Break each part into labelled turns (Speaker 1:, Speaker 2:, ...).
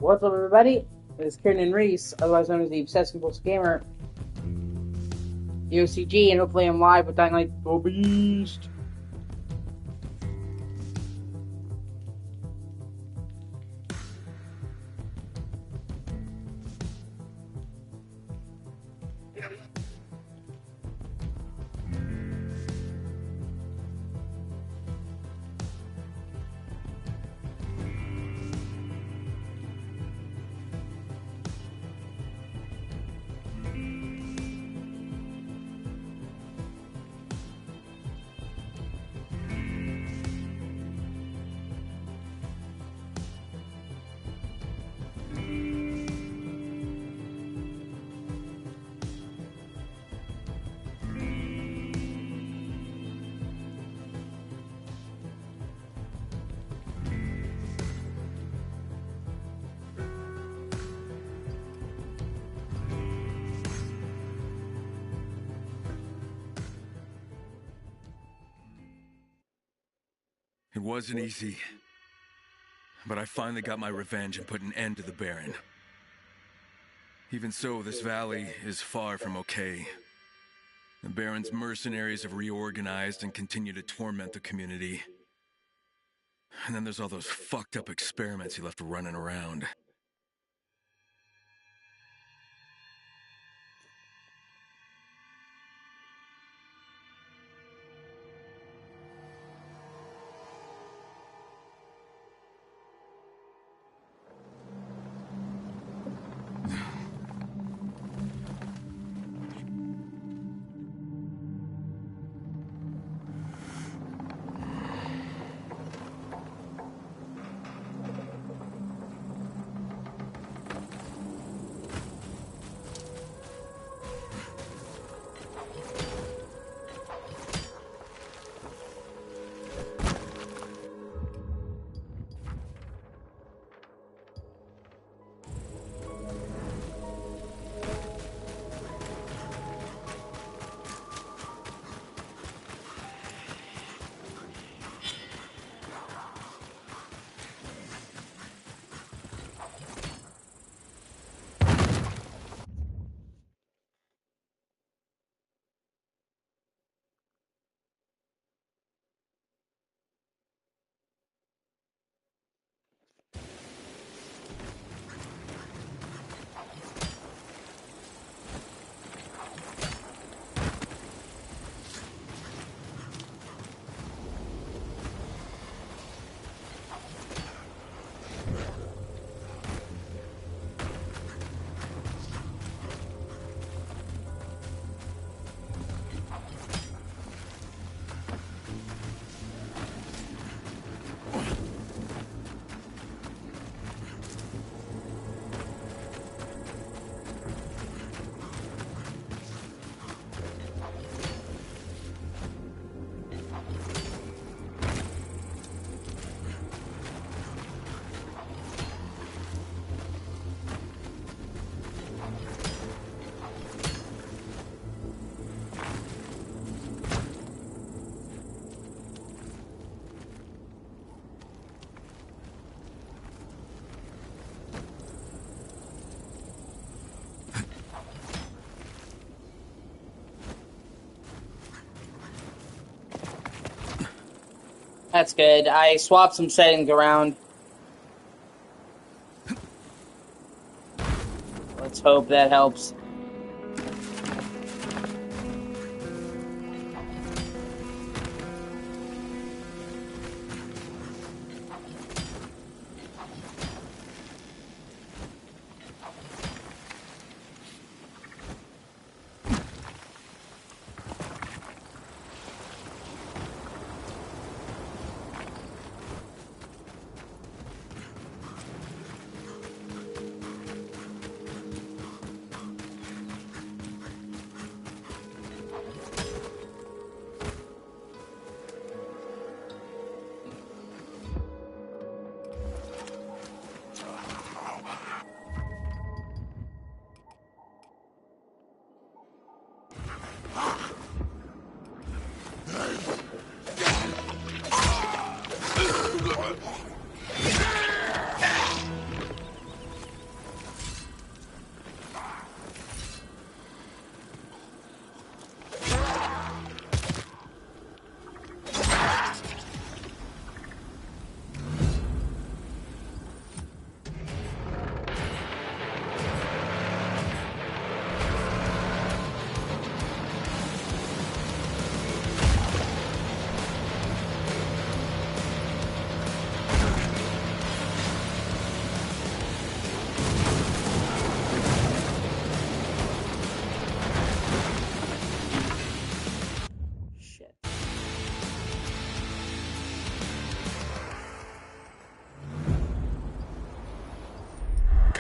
Speaker 1: What's up, everybody? It's Kieran Reese, otherwise known as the Obsessed Compulsive Gamer, the O.C.G, and hopefully I'm live with Dying Light the Beast.
Speaker 2: It wasn't easy, but I finally got my revenge and put an end to the Baron. Even so, this valley is far from okay. The Baron's mercenaries have reorganized and continue to torment the community. And then there's all those fucked up experiments he left running around.
Speaker 1: That's good. I swapped some settings around. Let's hope that helps.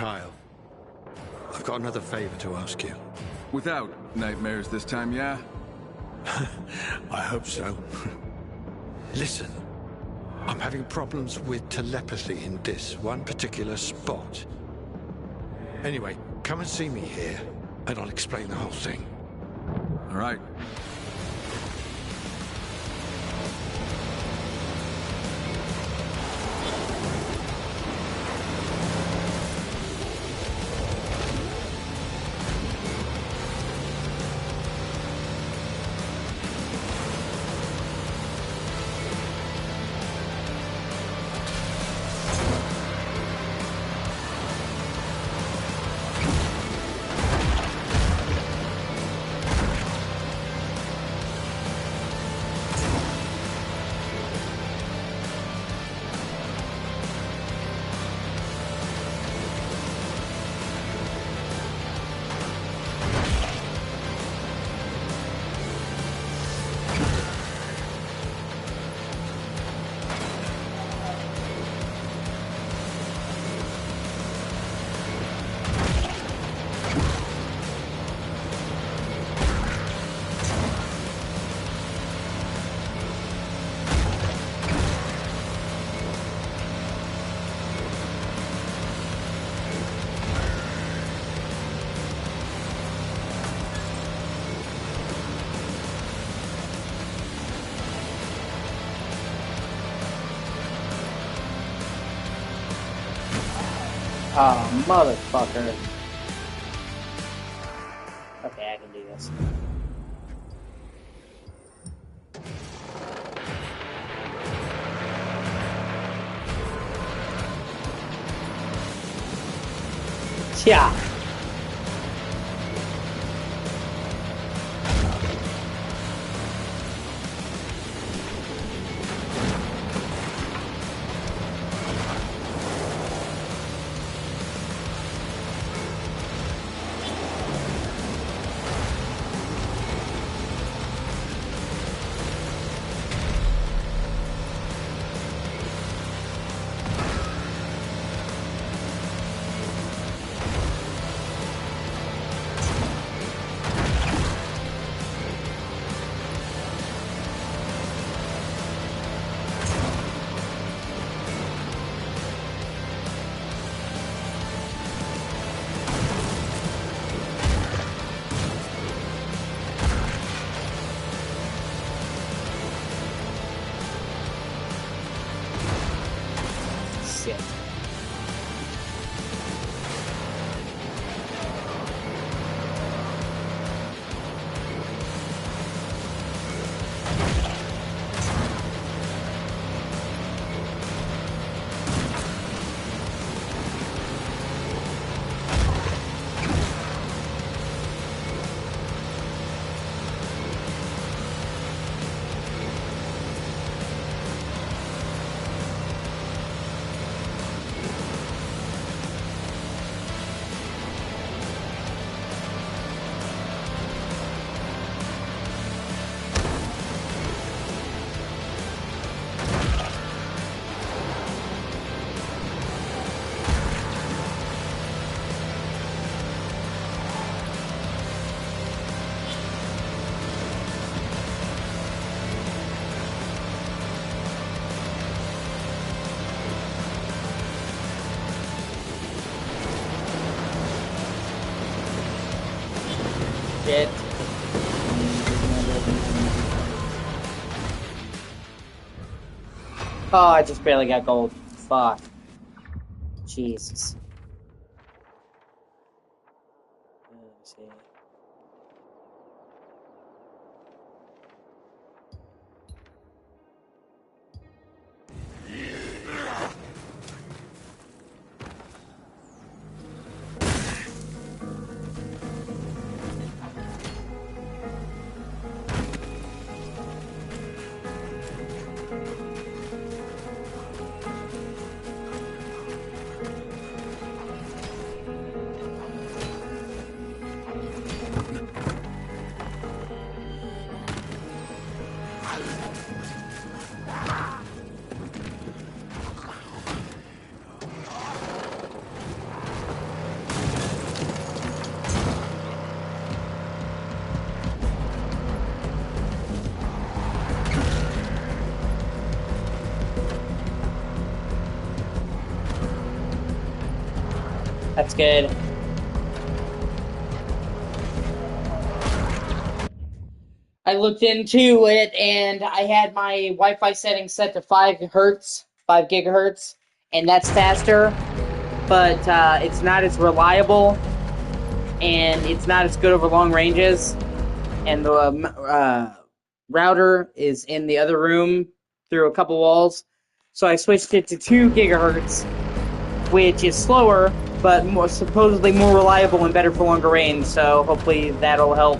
Speaker 3: Kyle, I've got another favor to ask you.
Speaker 2: Without nightmares this time, yeah?
Speaker 3: I hope so. Listen, I'm having problems with telepathy in this one particular spot. Anyway, come and see me here, and I'll explain the whole thing.
Speaker 2: All right.
Speaker 1: Oh, motherfucker. Okay, I can do this. Yeah. Shit. Shit. Oh, I just barely got gold. Fuck. Jesus. Let me see. That's good. I looked into it, and I had my Wi-Fi settings set to 5 gigahertz, and that's faster, but it's not as reliable, and it's not as good over long ranges, and the router is in the other room through a couple walls, so I switched it to 2 gigahertz, which is slower, but supposedly more reliable and better for longer range, so hopefully that'll help.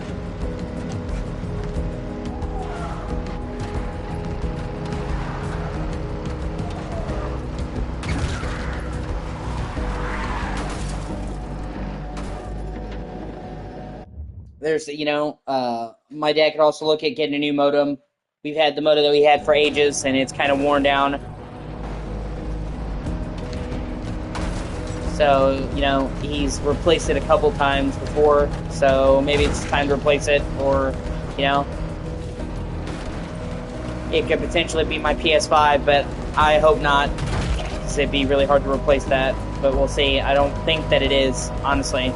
Speaker 1: There's, my dad could also look at getting a new modem. We've had the modem that we had for ages, and it's kind of worn down. So, he's replaced it a couple times before, so maybe it's time to replace it, or, it could potentially be my PS5, but I hope not, because it'd be really hard to replace that, but we'll see. I don't think that it is, honestly.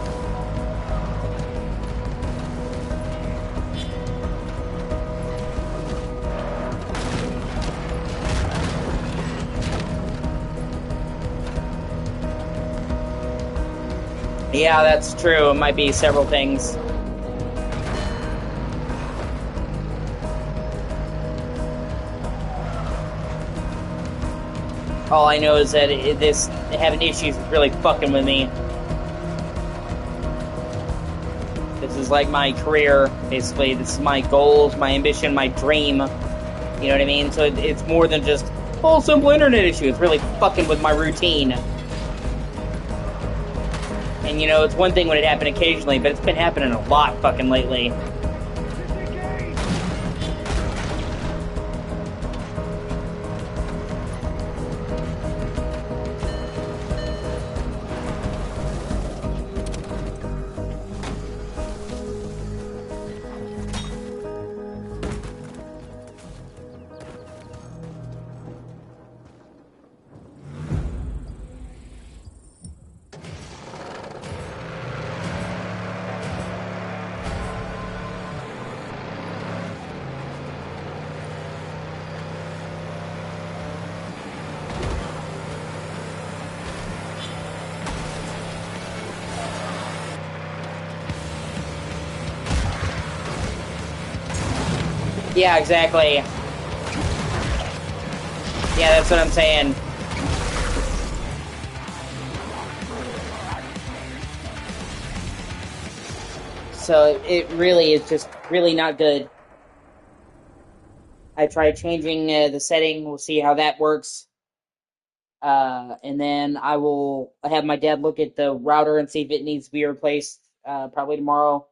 Speaker 1: Yeah, that's true. It might be several things. All I know is that having issues is really fucking with me. This is like my career, basically. This is my goals, my ambition, my dream. You know what I mean? So it's more than just, simple internet issue. It's really fucking with my routine. And, it's one thing when it happened occasionally, but it's been happening a lot fucking lately. Yeah, exactly. Yeah, that's what I'm saying. So it really is just really not good. I tried changing the setting. We'll see how that works. And then I will have my dad look at the router and see if it needs to be replaced probably tomorrow.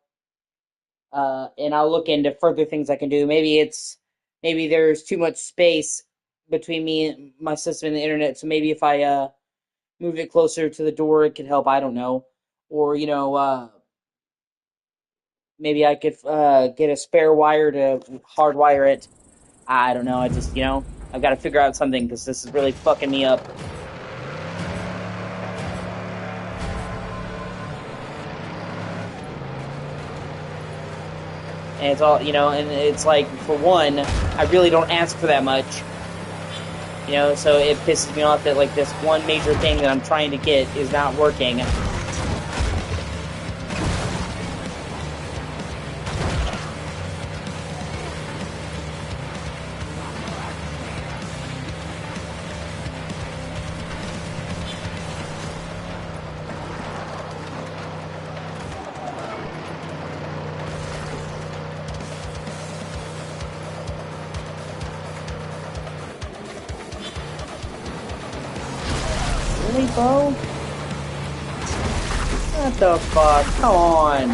Speaker 1: And I'll look into further things I can do. Maybe there's too much space between me and my system and the internet. So maybe if I move it closer to the door, it could help. I don't know. Or maybe I could get a spare wire to hardwire it. I don't know. I just I've got to figure out something because this is really fucking me up. And it's all, and it's like, for one, I really don't ask for that much. So it pisses me off that, like, this one major thing that I'm trying to get is not working. Really, bro? What the fuck? Come on.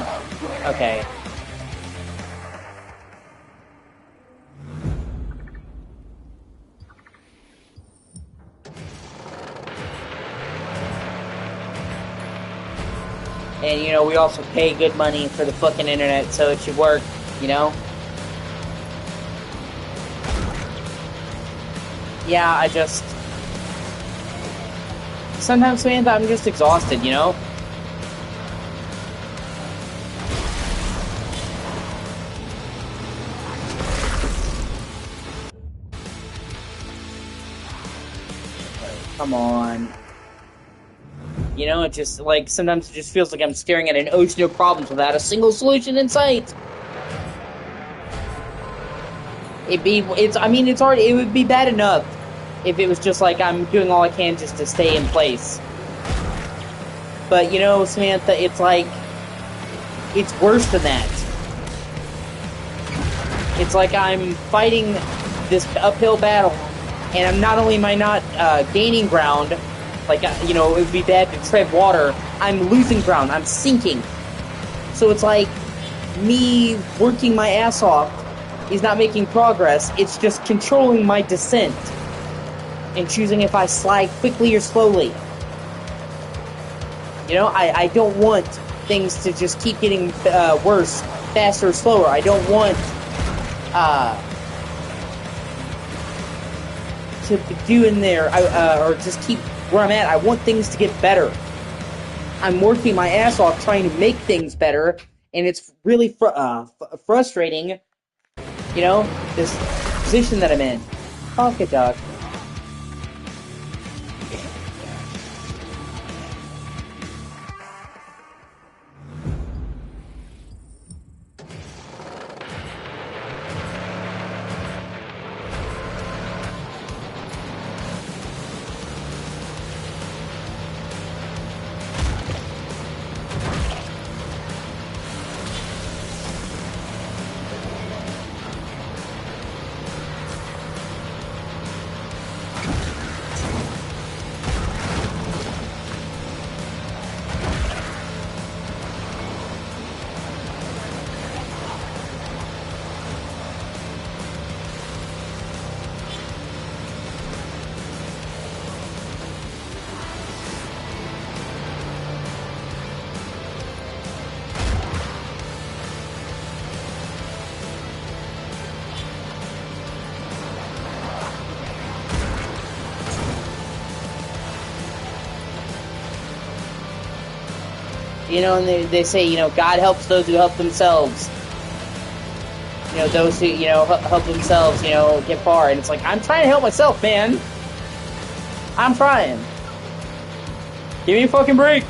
Speaker 1: Okay. And, we also pay good money for the fucking internet, so it should work, Yeah, sometimes, Samantha, I'm just exhausted, come on. You know, it just, like, sometimes it just feels like I'm staring at an ocean of problems without a single solution in sight. It would be bad enough if it was just like I'm doing all I can just to stay in place. But, you know, Samantha, it's like, it's worse than that. It's like I'm fighting this uphill battle, and I'm not only am I not gaining ground, like, you know, it would be bad to tread water, I'm losing ground, I'm sinking. So it's like, me working my ass off is not making progress, it's just controlling my descent, and choosing if I slide quickly or slowly. You know, I don't want things to just keep getting worse, faster, or slower. I don't want to do in there, or just keep where I'm at. I want things to get better. I'm working my ass off trying to make things better, and it's really frustrating, you know, this position that I'm in. Pocket dog. You know, and they say, you know, God helps those who help themselves. You know, those who, you know, help themselves, you know, get far. And it's like, I'm trying to help myself, man. I'm trying. Give me a fucking break.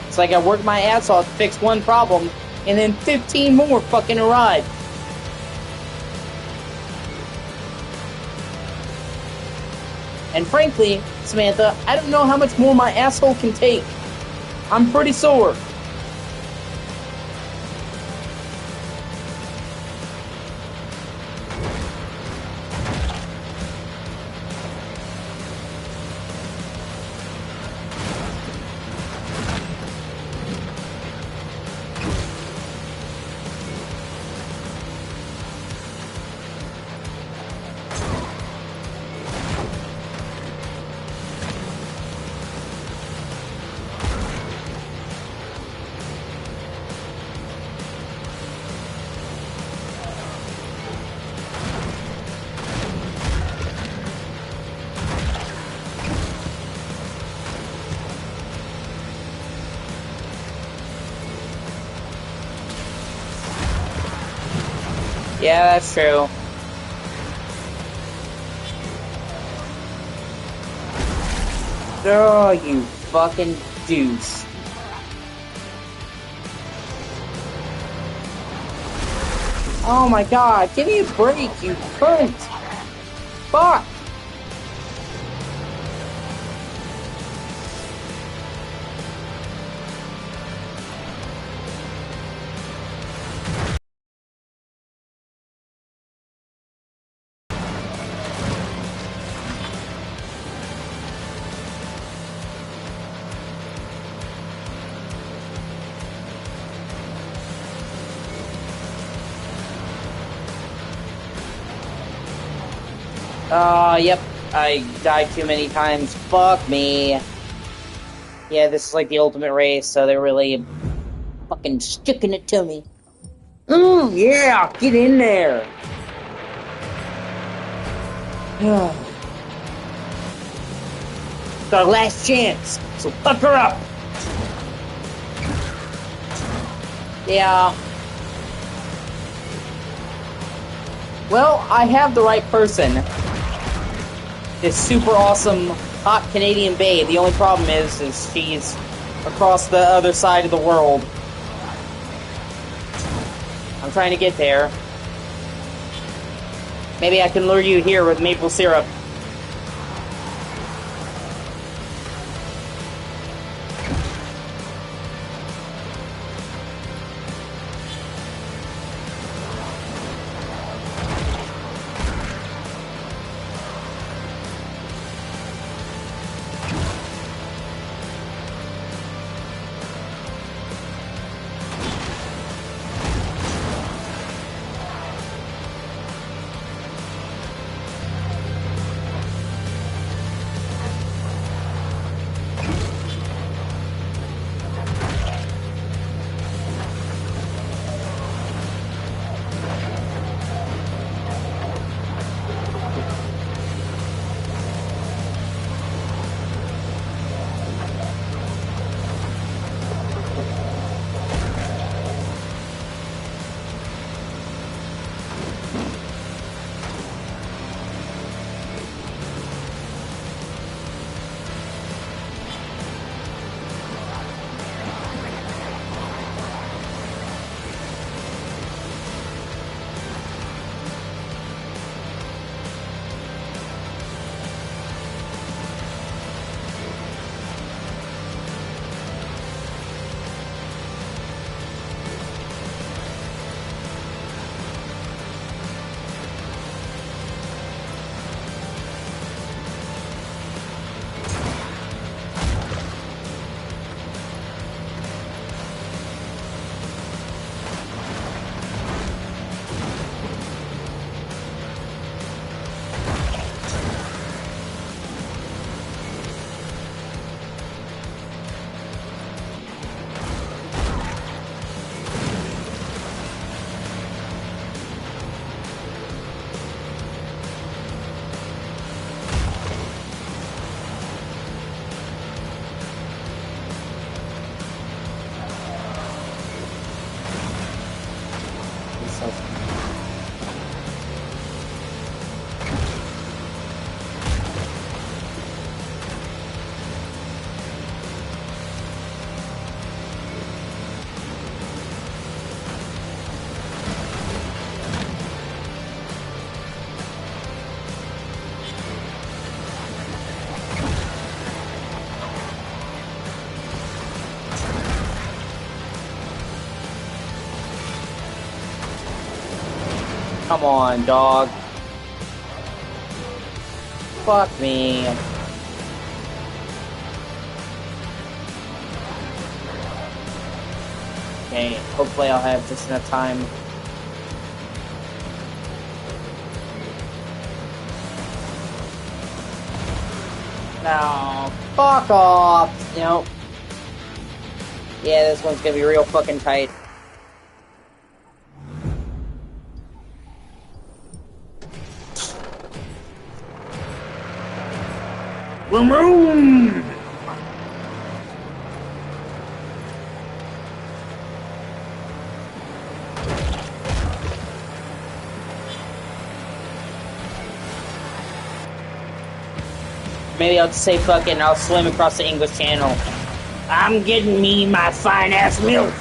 Speaker 1: It's like I worked my ass off to fix one problem, and then 15 more fucking arrive. And frankly, Samantha, I don't know how much more my asshole can take. I'm pretty sore. Yeah, that's true. Oh, you fucking deuce. Oh my god, give me a break, you cunt! Fuck! Yep. I died too many times. Fuck me. Yeah, this is like the ultimate race, so they're really fucking sticking it to me. Yeah, get in there. It's our last chance, so fuck her up. Yeah. Well, I have the right person. This super awesome, hot Canadian babe. The only problem is she's across the other side of the world. I'm trying to get there. Maybe I can lure you here with maple syrup. Come on, dog. Fuck me. Okay, hopefully I'll have just enough time. No, fuck off. Nope. Yeah, this one's gonna be real fucking tight. Boom! Maybe I'll just say fuck it and I'll swim across the English Channel. I'm getting me my fine-ass milk!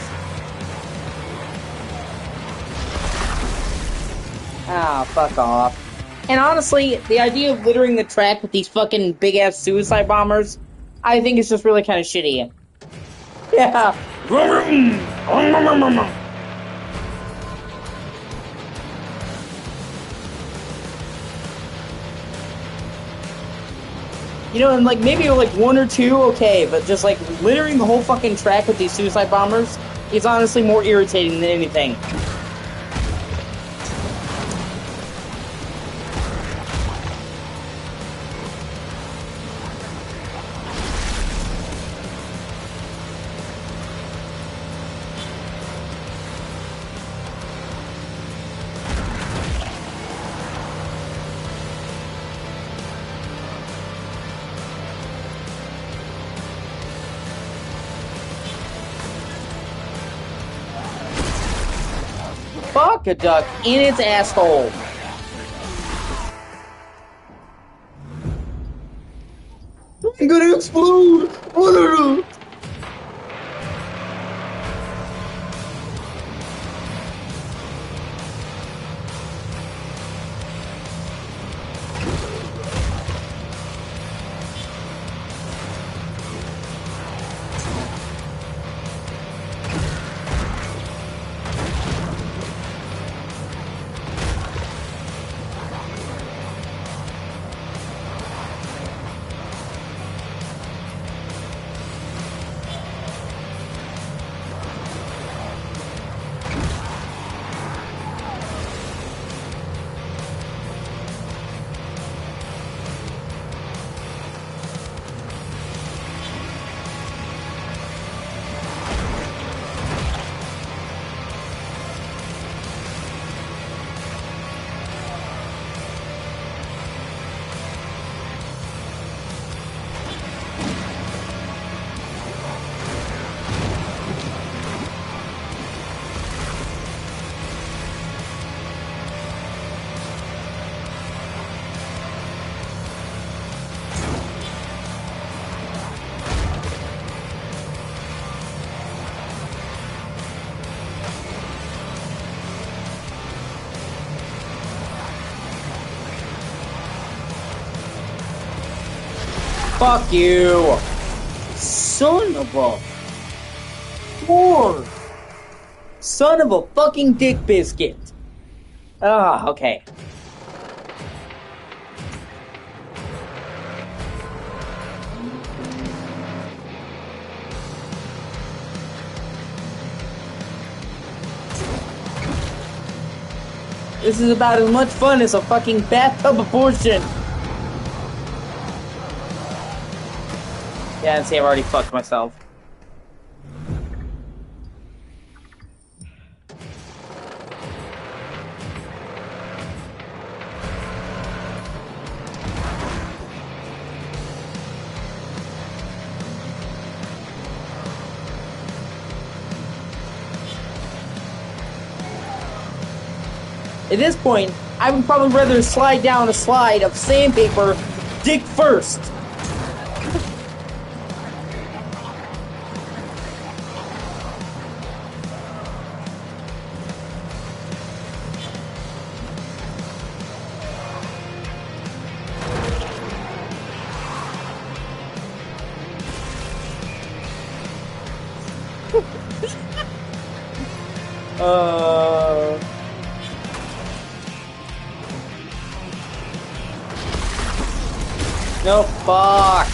Speaker 1: Ah, fuck off. And honestly, the idea of littering the track with these fucking big-ass suicide bombers, I think it's just really kind of shitty. Yeah. You know, and like maybe like one or two, okay, but just like littering the whole fucking track with these suicide bombers is honestly more irritating than anything. aqueduct in its asshole. I'm gonna explode! Fuck you! Son of a whore! Son of a fucking dick biscuit! Ah, okay. This is about as much fun as a fucking bathtub abortion! Yeah, and see, I've already fucked myself. At this point, I would probably rather slide down a slide of sandpaper dick first. No, fuck.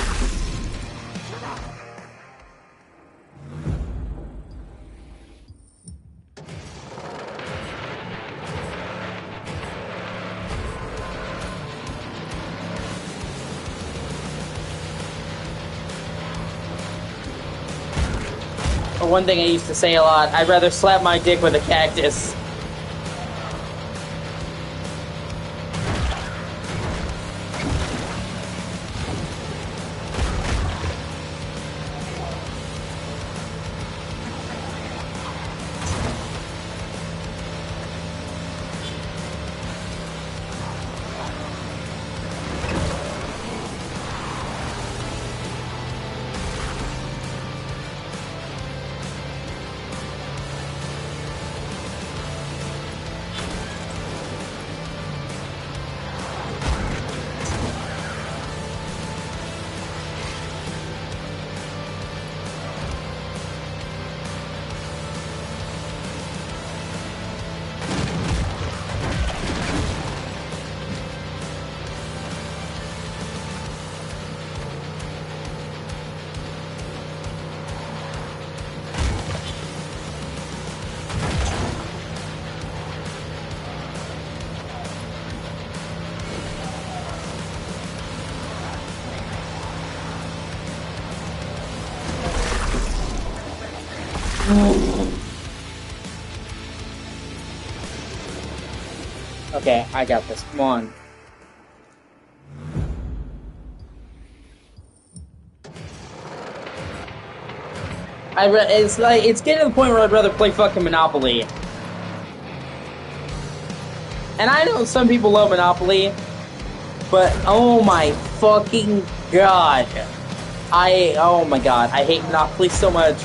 Speaker 1: Or one thing I used to say a lot, I'd rather slap my dick with a cactus. Okay, I got this. Come on. It's getting to the point where I'd rather play fucking Monopoly. And I know some people love Monopoly, but oh my fucking god. Oh my god, I hate Monopoly so much.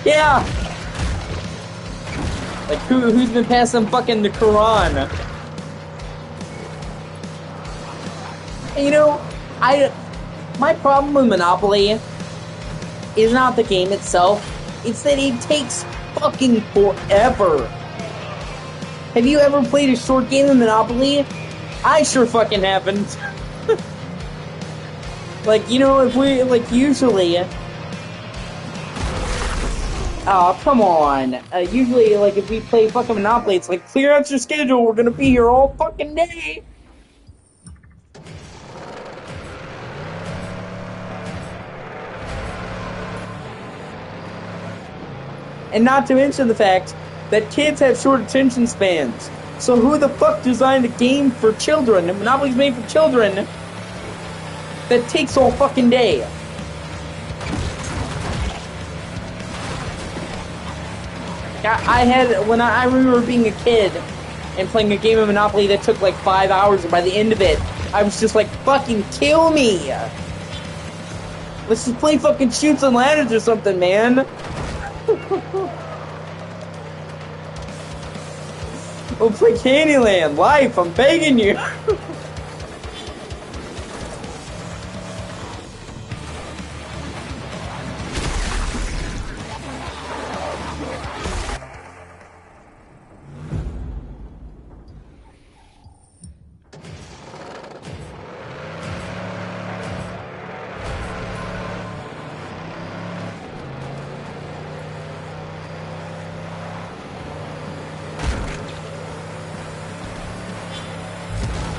Speaker 1: Yeah! Like, who's been passing fucking the Quran? And you know, my problem with Monopoly is not the game itself, it's that it takes fucking forever. Have you ever played a short game of Monopoly? I sure fucking haven't. Like, you know, if we, like, usually... Oh, come on. Usually, like, if we play fucking Monopoly, it's like, clear out your schedule, we're gonna be here all fucking day! And not to mention the fact that kids have short attention spans. So who the fuck designed a game for children, and Monopoly's made for children, that takes all fucking day? When I remember being a kid and playing a game of Monopoly that took like 5 hours, and by the end of it, I was just like, fucking kill me! Let's just play fucking Chutes and Ladders or something, man! We'll play Candyland, Life, I'm begging you!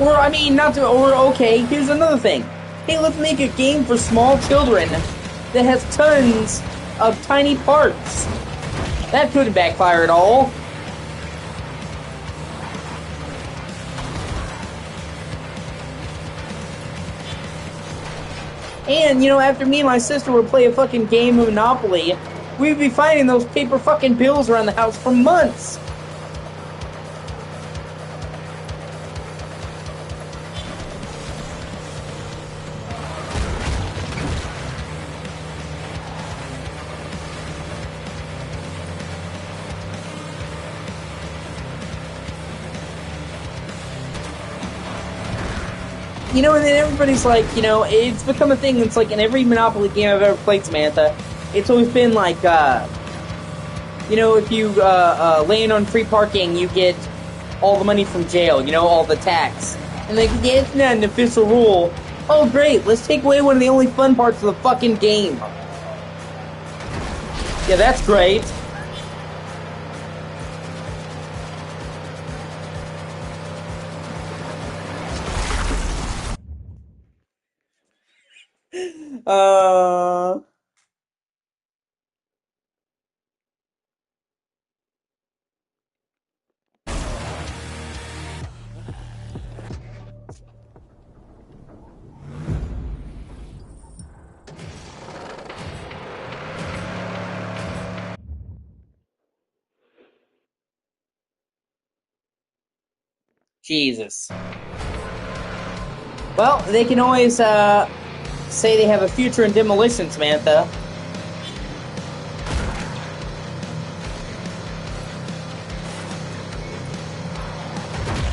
Speaker 1: Or, I mean, okay, here's another thing. Hey, let's make a game for small children that has tons of tiny parts. That couldn't backfire at all. And, you know, after me and my sister would play a fucking game of Monopoly, we'd be finding those paper fucking bills around the house for months. You know, and then everybody's like, you know, it's become a thing. It's like in every Monopoly game I've ever played, Samantha, it's always been like, you know, if you land on free parking, you get all the money from jail, you know, all the tax. And like, yeah, it's not an official rule. Oh, great, let's take away one of the only fun parts of the fucking game. Yeah, that's great. Jesus. Well, they can always, say they have a future in demolition, Samantha.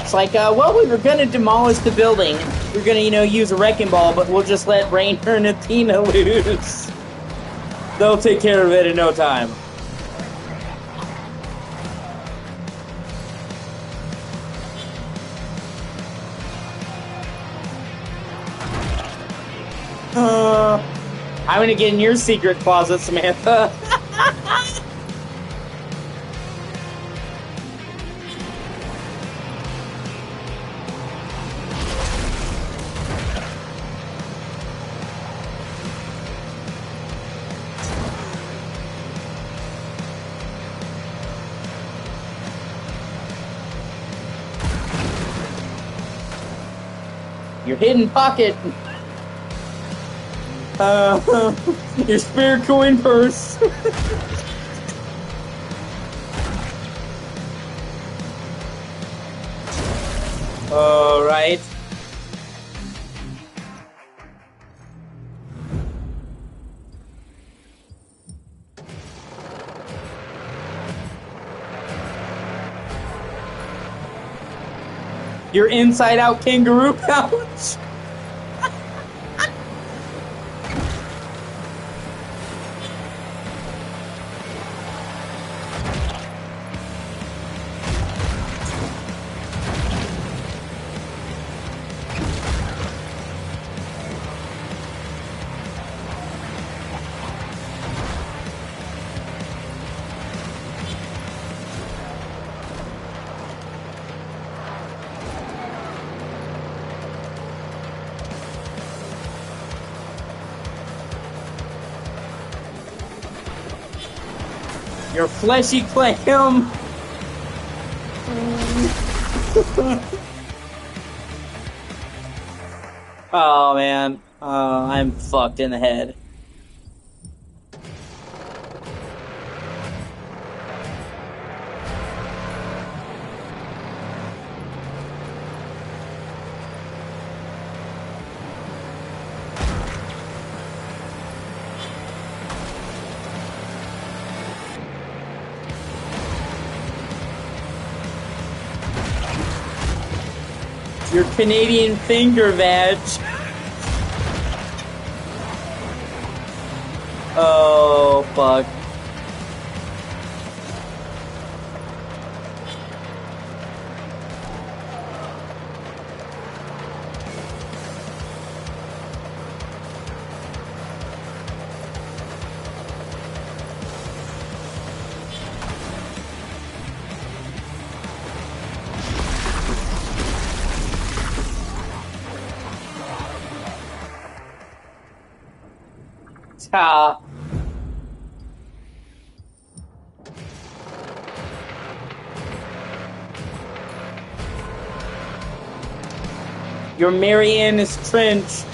Speaker 1: It's like, well, we were gonna demolish the building. We're gonna, you know, use a wrecking ball, but we'll just let Rainer and Athena loose. They'll take care of it in no time. I'm gonna get in your secret closet, Samantha. Your hidden pocket. Your spare coin purse. All right. Your inside out kangaroo pouch. Your fleshy clam. Oh man, I'm fucked in the head. Your Canadian finger vag. Oh, fuck. Ta. Your Marianas Trench.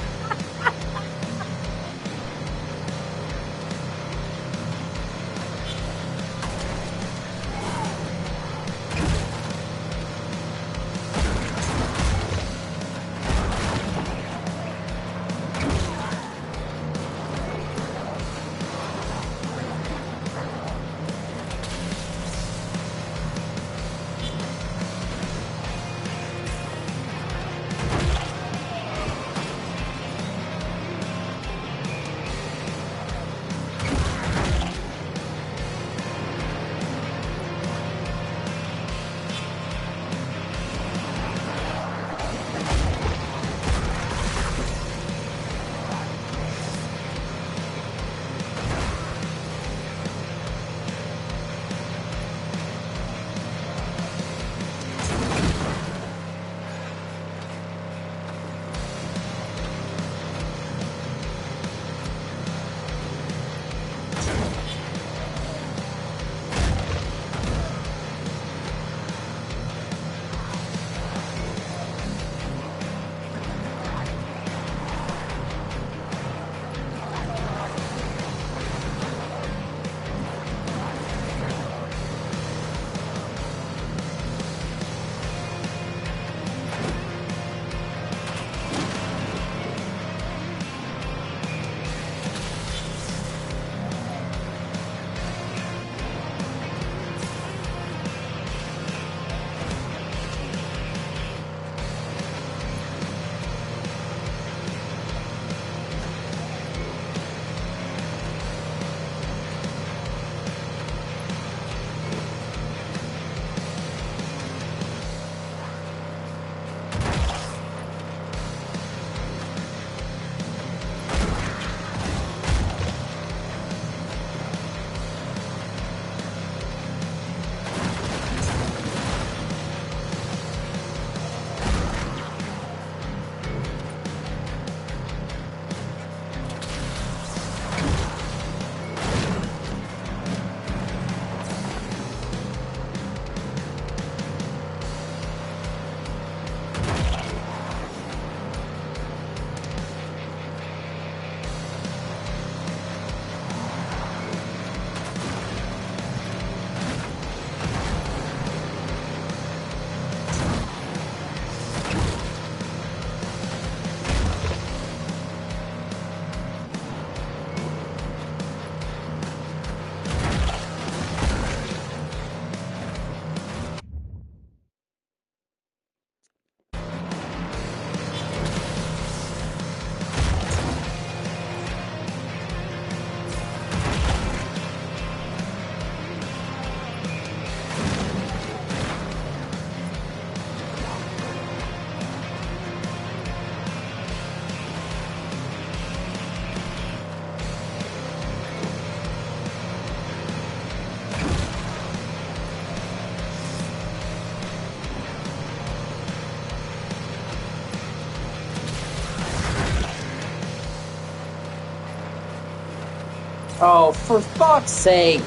Speaker 1: Oh, for fuck's sake.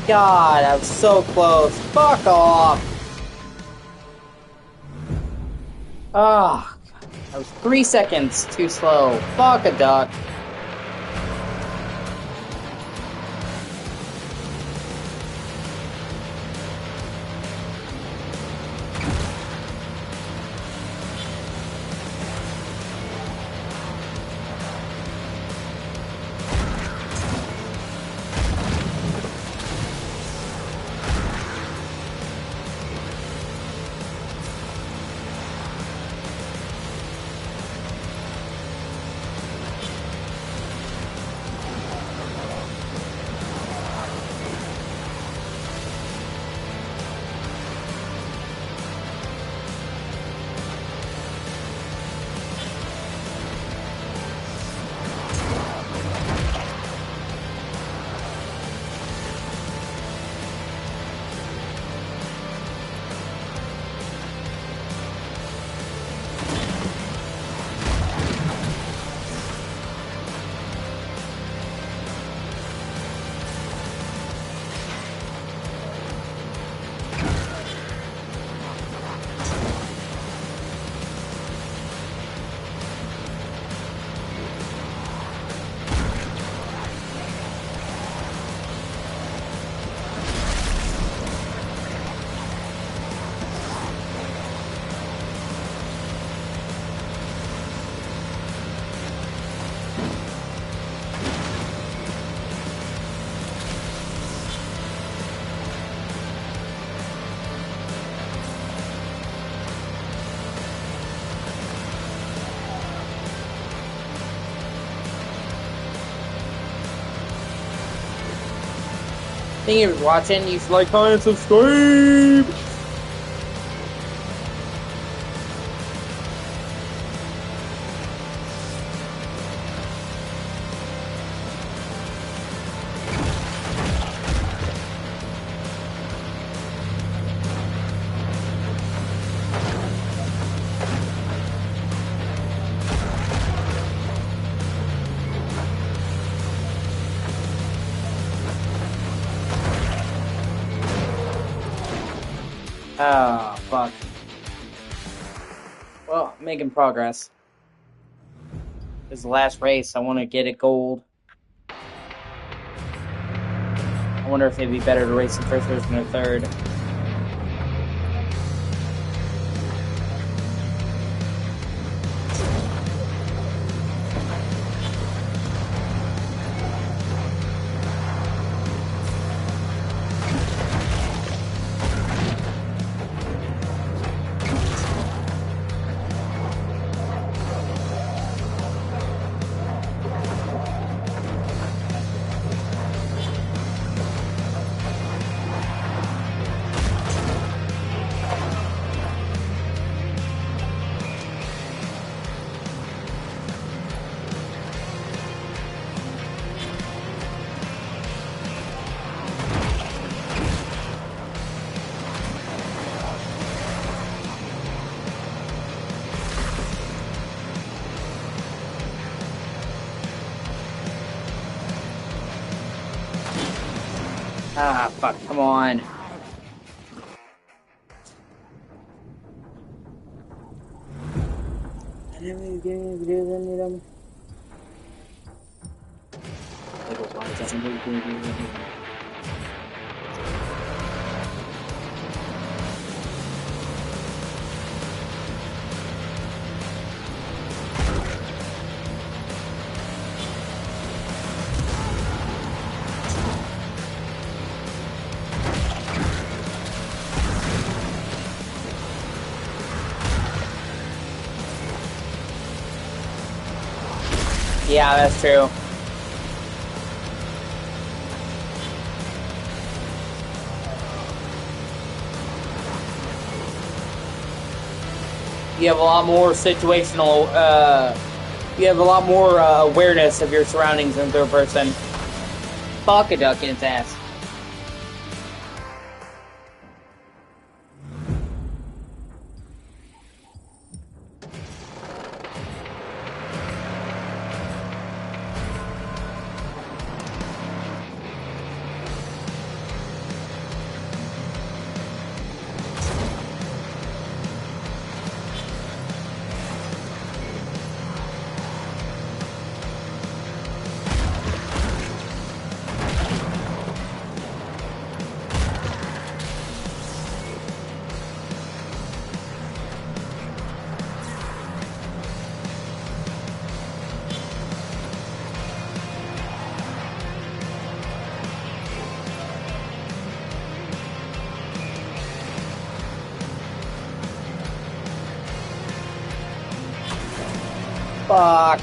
Speaker 1: God, I was so close. Fuck off. Ah, I was 3 seconds too slow. Fuck a duck. Thank you for watching. You should like, comment, and subscribe. Oh, fuck. Well, making progress. This is the last race. I want to get it gold. I wonder if it'd be better to race in first version or third. Ah, fuck, come on. Yeah, that's true. You have a lot more situational, you have a lot more awareness of your surroundings in third person. Fuck a duck in its ass. Fuck.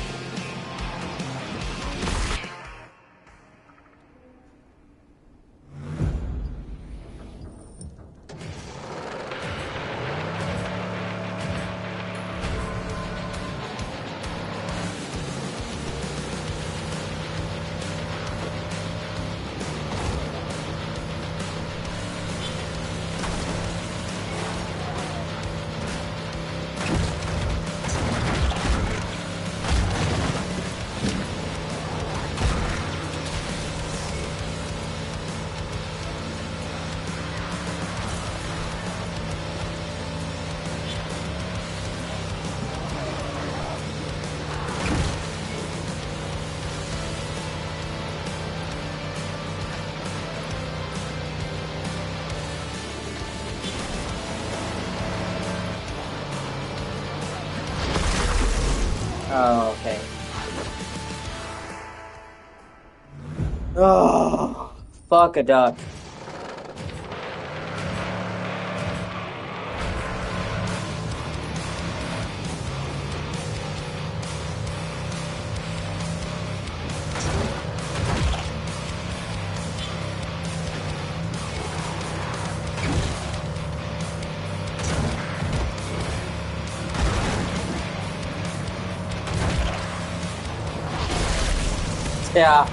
Speaker 1: Oh, okay. Oh, fuck a duck. Yeah.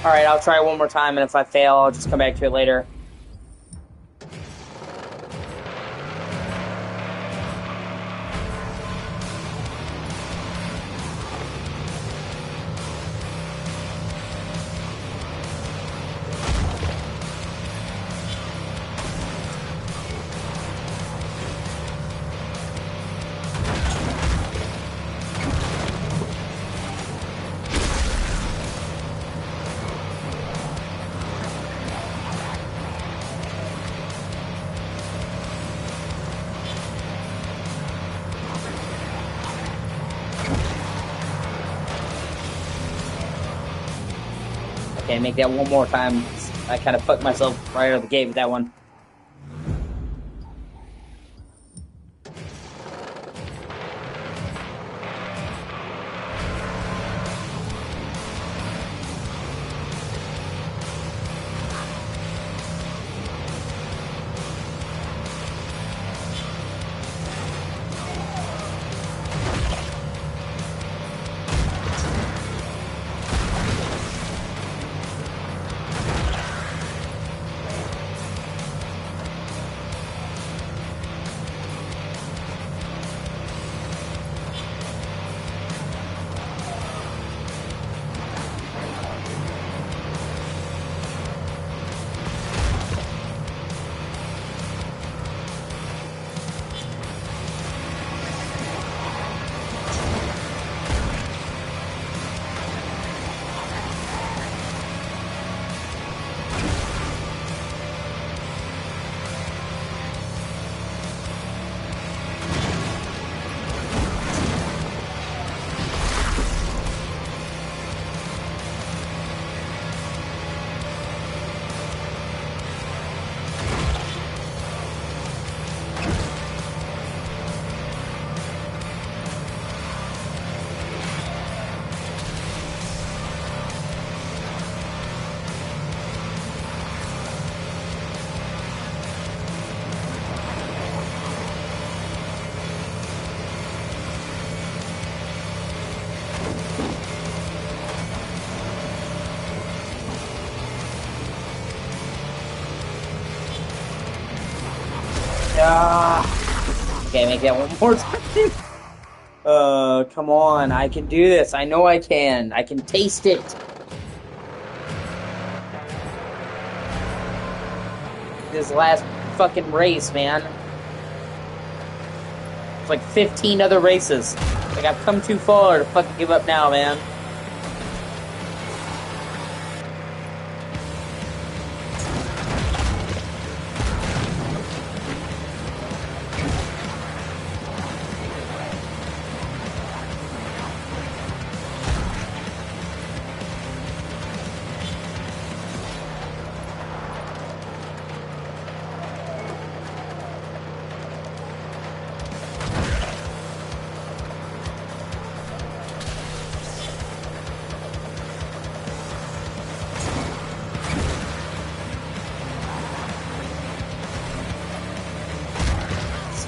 Speaker 1: Alright, I'll try one more time, and if I fail, I'll just come back to it later. Okay, make that one more time. I kind of fucked myself right out of the gate with that one. Okay, make that one more time. Come on. I can do this. I know I can. I can taste it. This last fucking race, man. It's like 15 other races. Like, I've come too far to fucking give up now, man.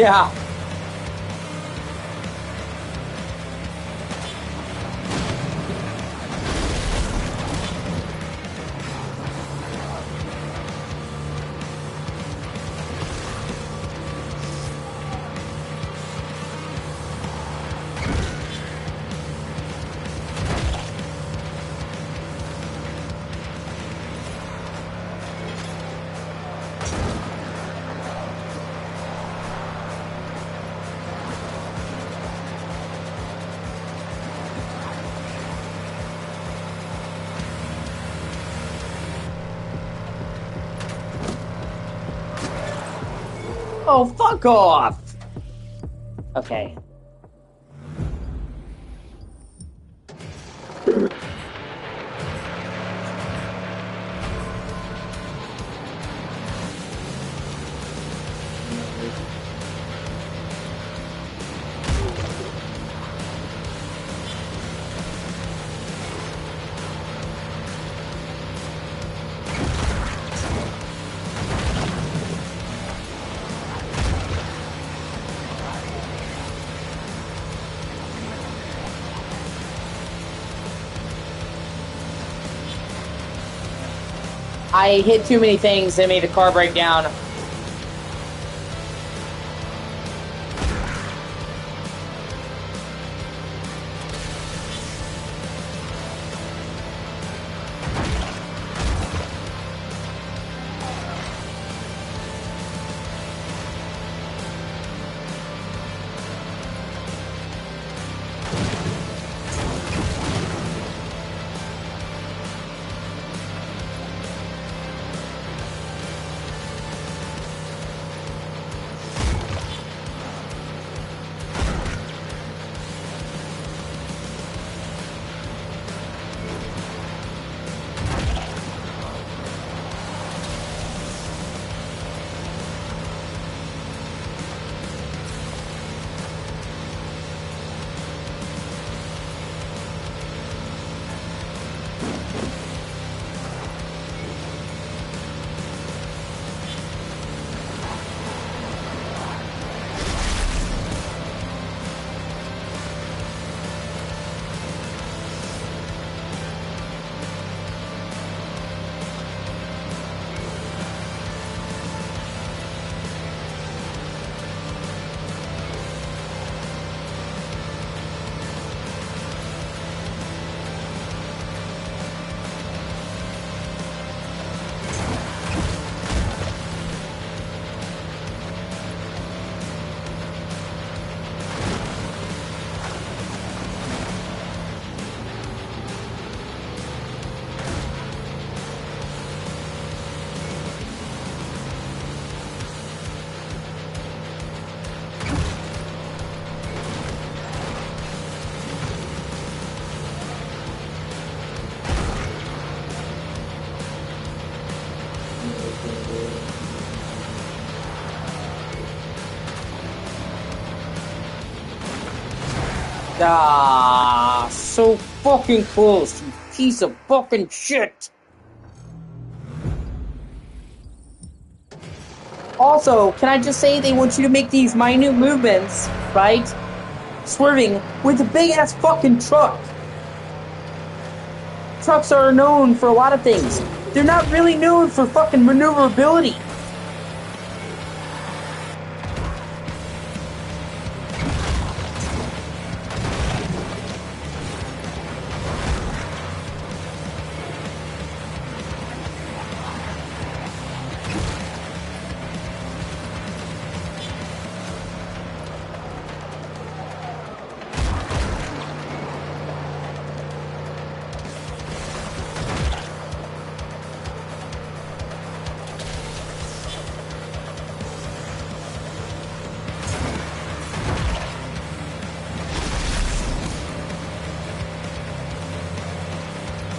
Speaker 1: Yeah. Oh, fuck off! Okay. I hit too many things that made the car break down. Ah, so fucking close, you piece of fucking shit. Also, can I just say they want you to make these minute movements, right? Swerving with a big ass fucking truck. Trucks are known for a lot of things. They're not really known for fucking maneuverability.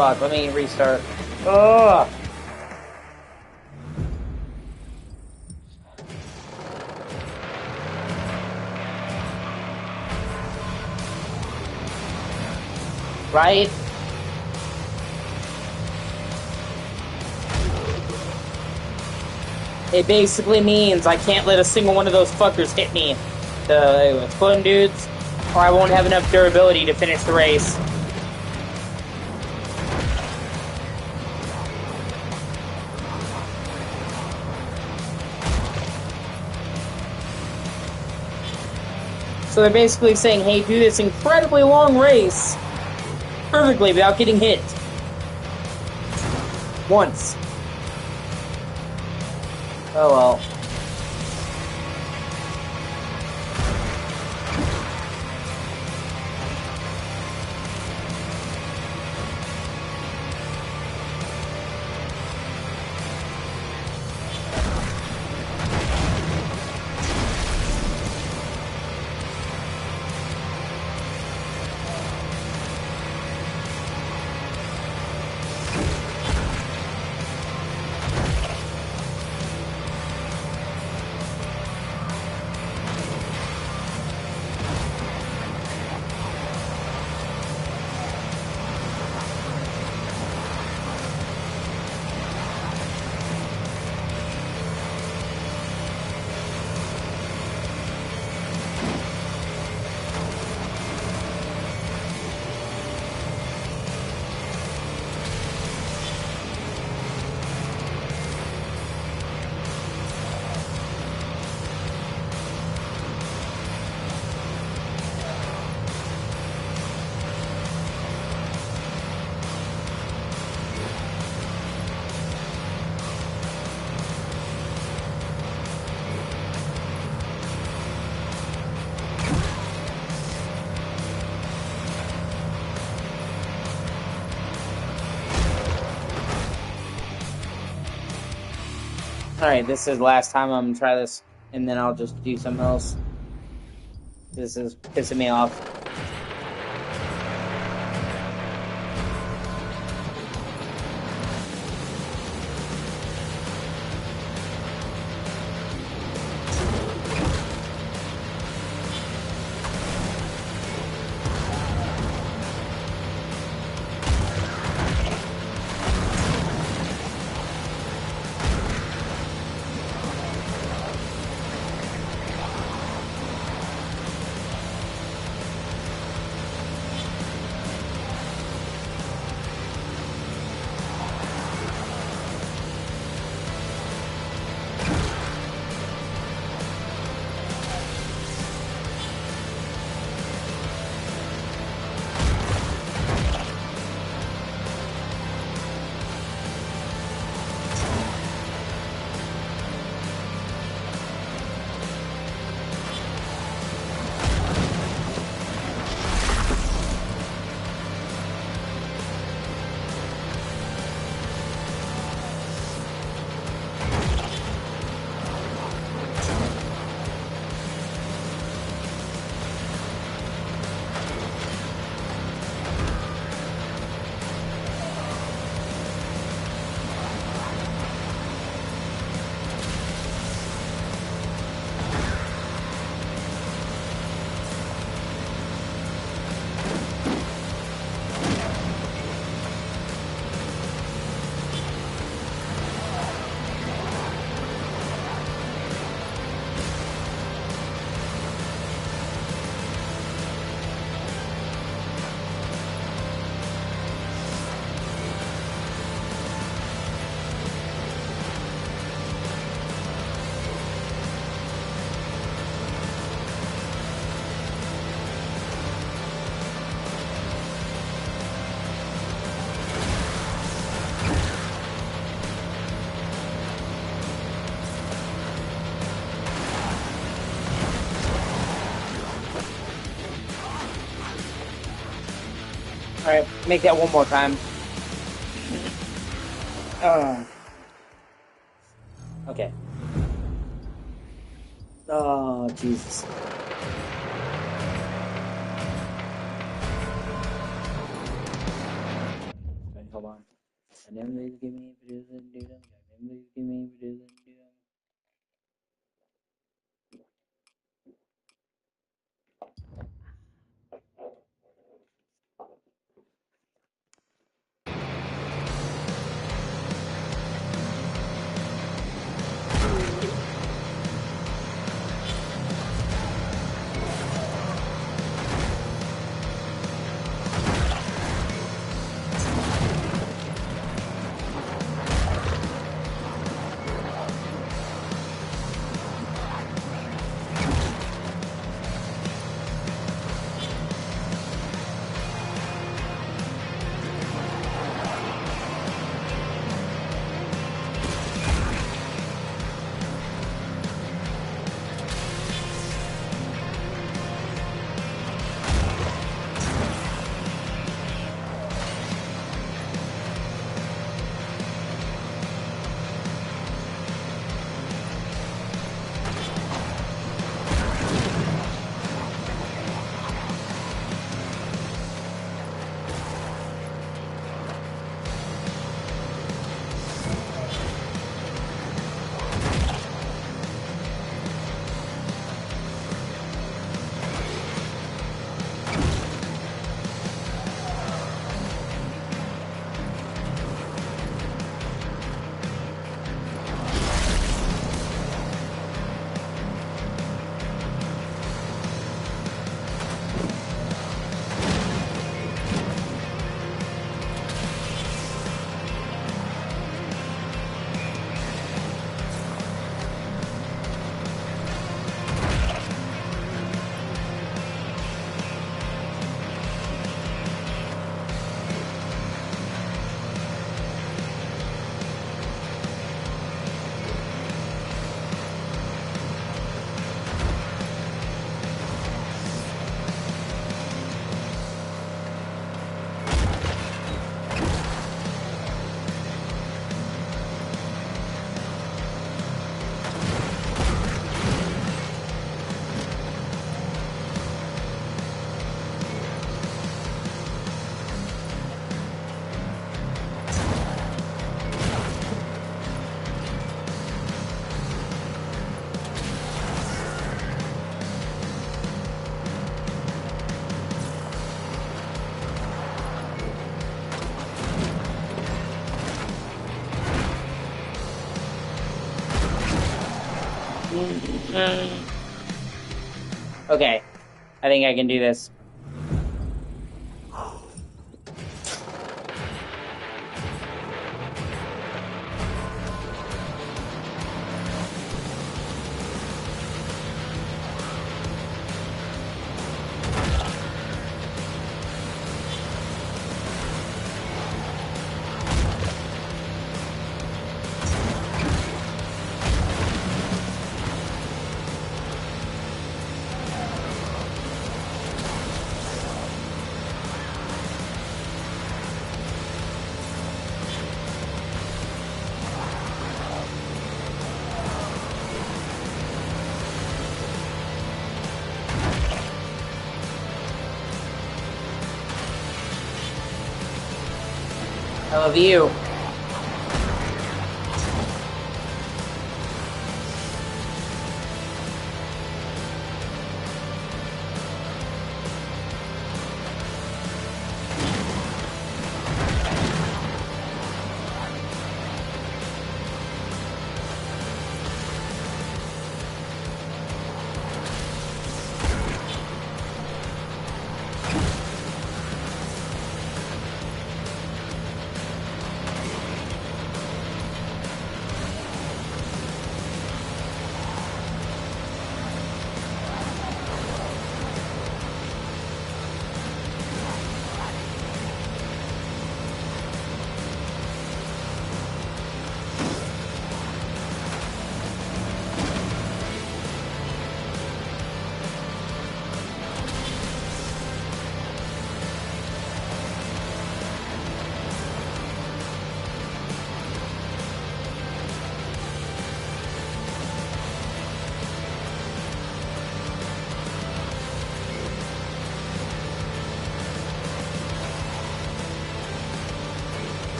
Speaker 1: Fuck, let me restart. Ugh. Right? It basically means I can't let a single one of those fuckers hit me. The exploding dudes, or I won't have enough durability to finish the race. So they're basically saying, hey, do this incredibly long race perfectly without getting hit. Once. Oh well. Alright, this is the last time I'm gonna try this, and then I'll just do something else. This is pissing me off. Alright, make that one more time. Okay. Oh, Jesus. Wait, hold on. I never really give me produce and do them. I never really give me produce and do them. Okay. I think I can do this. I love you.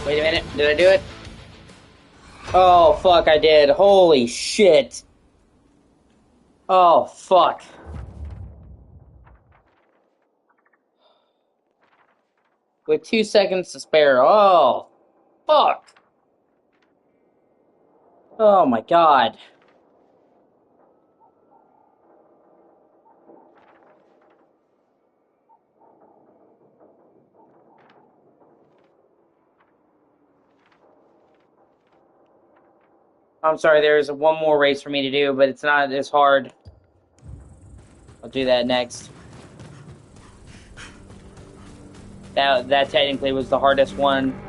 Speaker 1: Wait a minute. Did I do it? Oh, fuck, I did. Holy shit. Oh, fuck. With 2 seconds to spare. Oh, fuck. Oh, my God. I'm sorry, there's one more race for me to do, but it's not as hard. I'll do that next. That technically was the hardest one.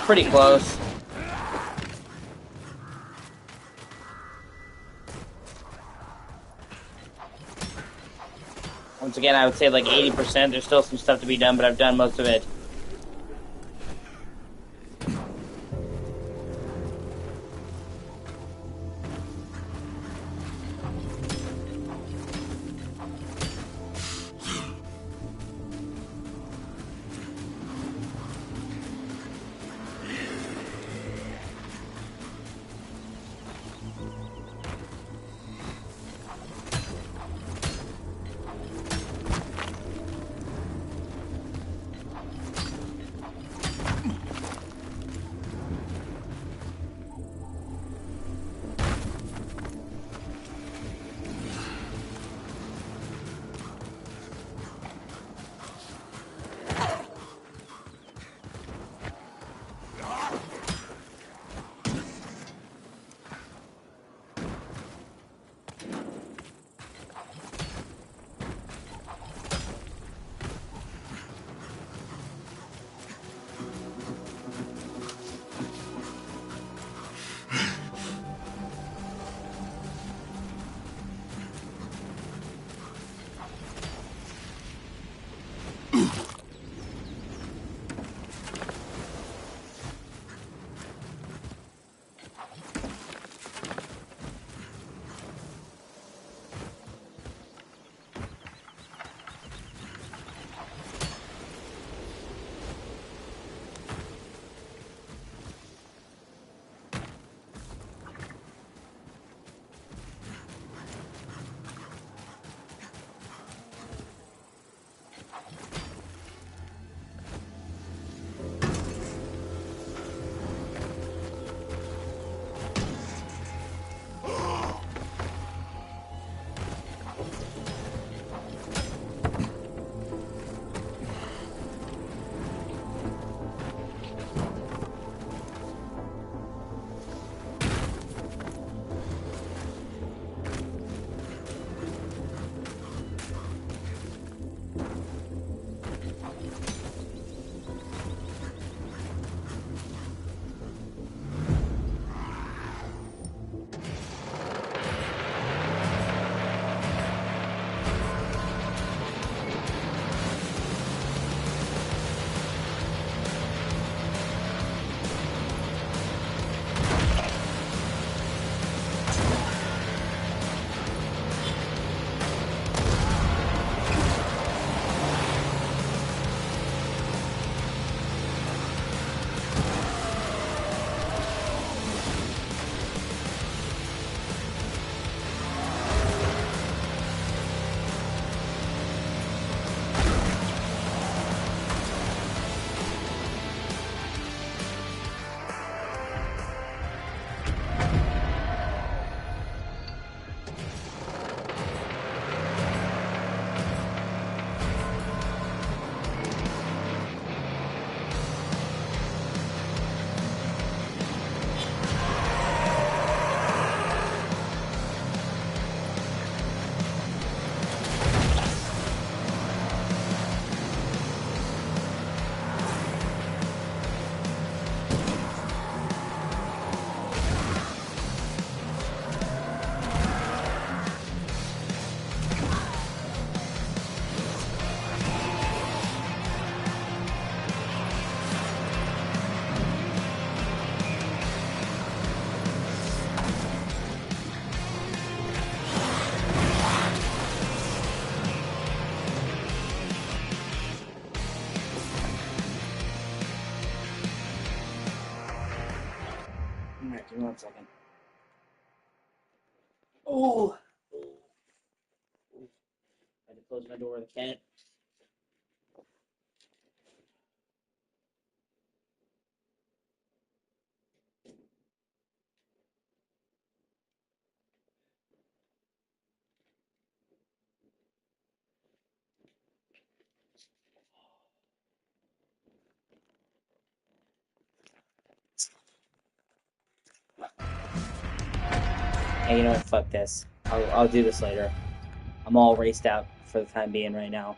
Speaker 1: Pretty close. Once again, I would say like 80%. There's still some stuff to be done, but I've done most of it. Alright, give me 1 second. Oh! I had to close my door with a cat. Hey, you know what? Fuck this. I'll do this later. I'm all raced out for the time being right now.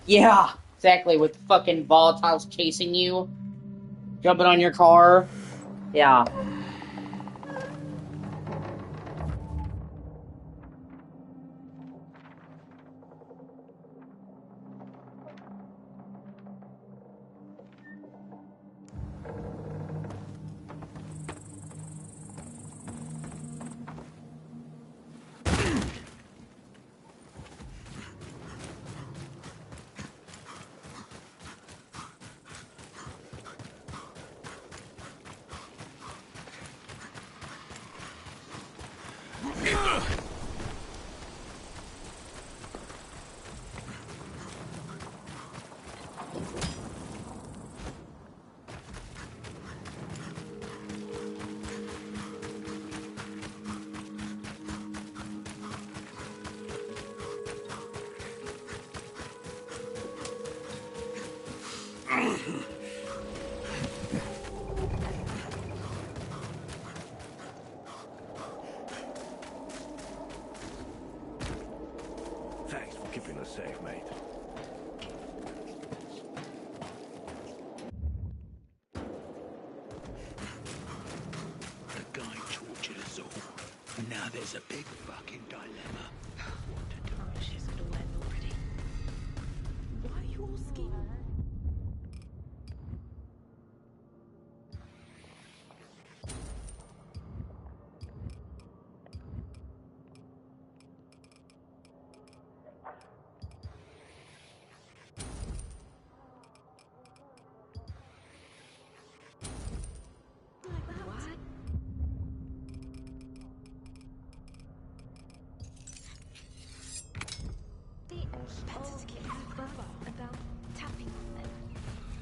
Speaker 1: Yeah, exactly. With fucking volatiles chasing you, jumping on your car. Yeah.
Speaker 4: Thanks for keeping us safe, mate.
Speaker 5: The guy tortured us all, and now there's a big fucking dilemma. What to do?
Speaker 6: Oh, she's got a wet already. Why are you all scheming? What? Better to get about tapping them.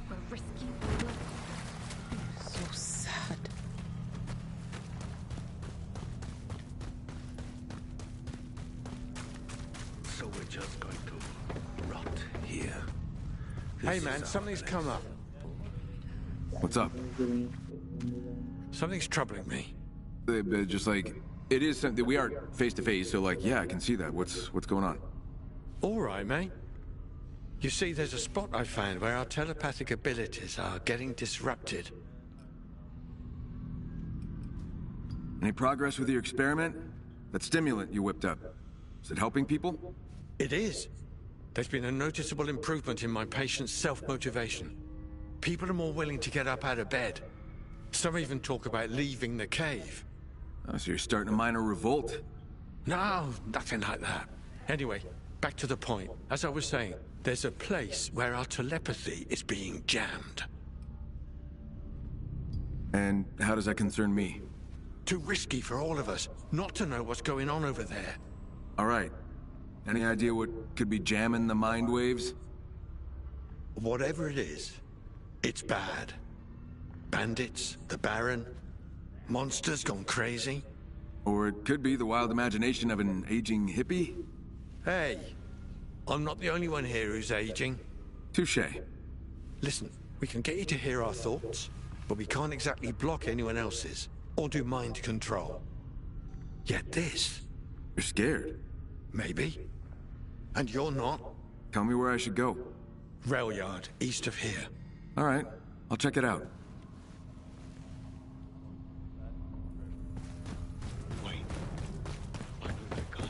Speaker 6: We're risking all of
Speaker 7: So sad.
Speaker 4: So we're just going to rot here.
Speaker 3: Hey man, something's come up.
Speaker 2: What's up?
Speaker 3: Something's troubling me.
Speaker 2: Just like it is something we are face to face, so like yeah, I can see that. What's going on?
Speaker 3: All right, mate. You see, there's a spot I found where our telepathic abilities are getting disrupted.
Speaker 2: Any progress with your experiment? That stimulant you whipped up. Is it helping people?
Speaker 3: It is. There's been a noticeable improvement in my patient's self-motivation. People are more willing to get up out of bed. Some even talk about leaving the cave.
Speaker 2: Oh, so you're starting a minor revolt?
Speaker 3: No, nothing like that. Anyway, back to the point. As I was saying, there's a place where our telepathy is being jammed.
Speaker 2: And how does that concern me?
Speaker 3: Too risky for all of us not to know what's going on over there.
Speaker 2: All right. Any idea what could be jamming the mind waves?
Speaker 3: Whatever it is, it's bad. Bandits, the Baron, monsters gone crazy.
Speaker 2: Or it could be the wild imagination of an aging hippie?
Speaker 3: Hey, I'm not the only one here who's aging.
Speaker 2: Touché.
Speaker 3: Listen, we can get you to hear our thoughts, but we can't exactly block anyone else's, or do mind control. Yet this,
Speaker 2: You're scared.
Speaker 3: maybe. And you're not.
Speaker 2: Tell me where I should go.
Speaker 3: Rail yard, east of here.
Speaker 2: All right. I'll check it out.
Speaker 5: Wait. I know that guy.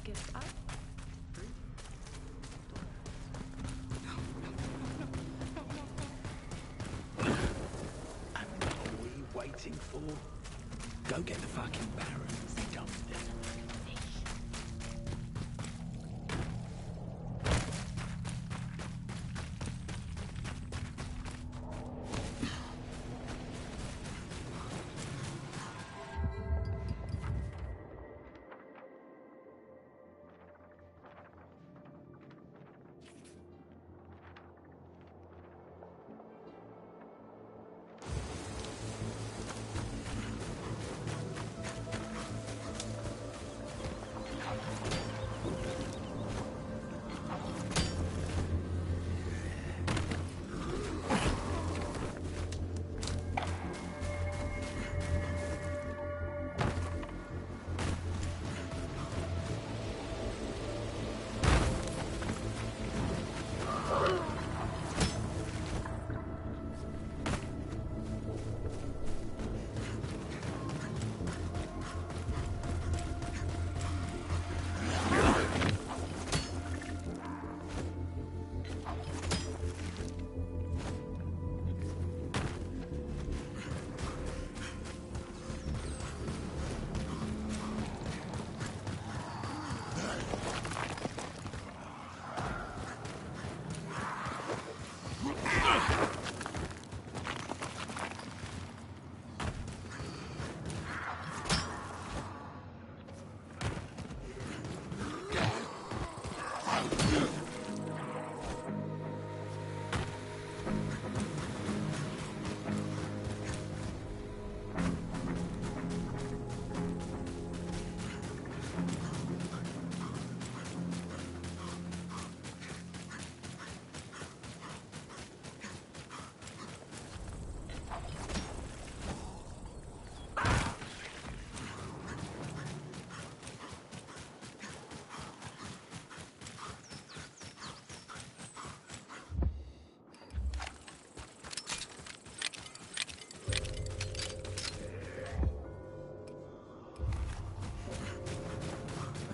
Speaker 6: give up.
Speaker 5: And what are we waiting for? Go get the fucking Barons dumpster.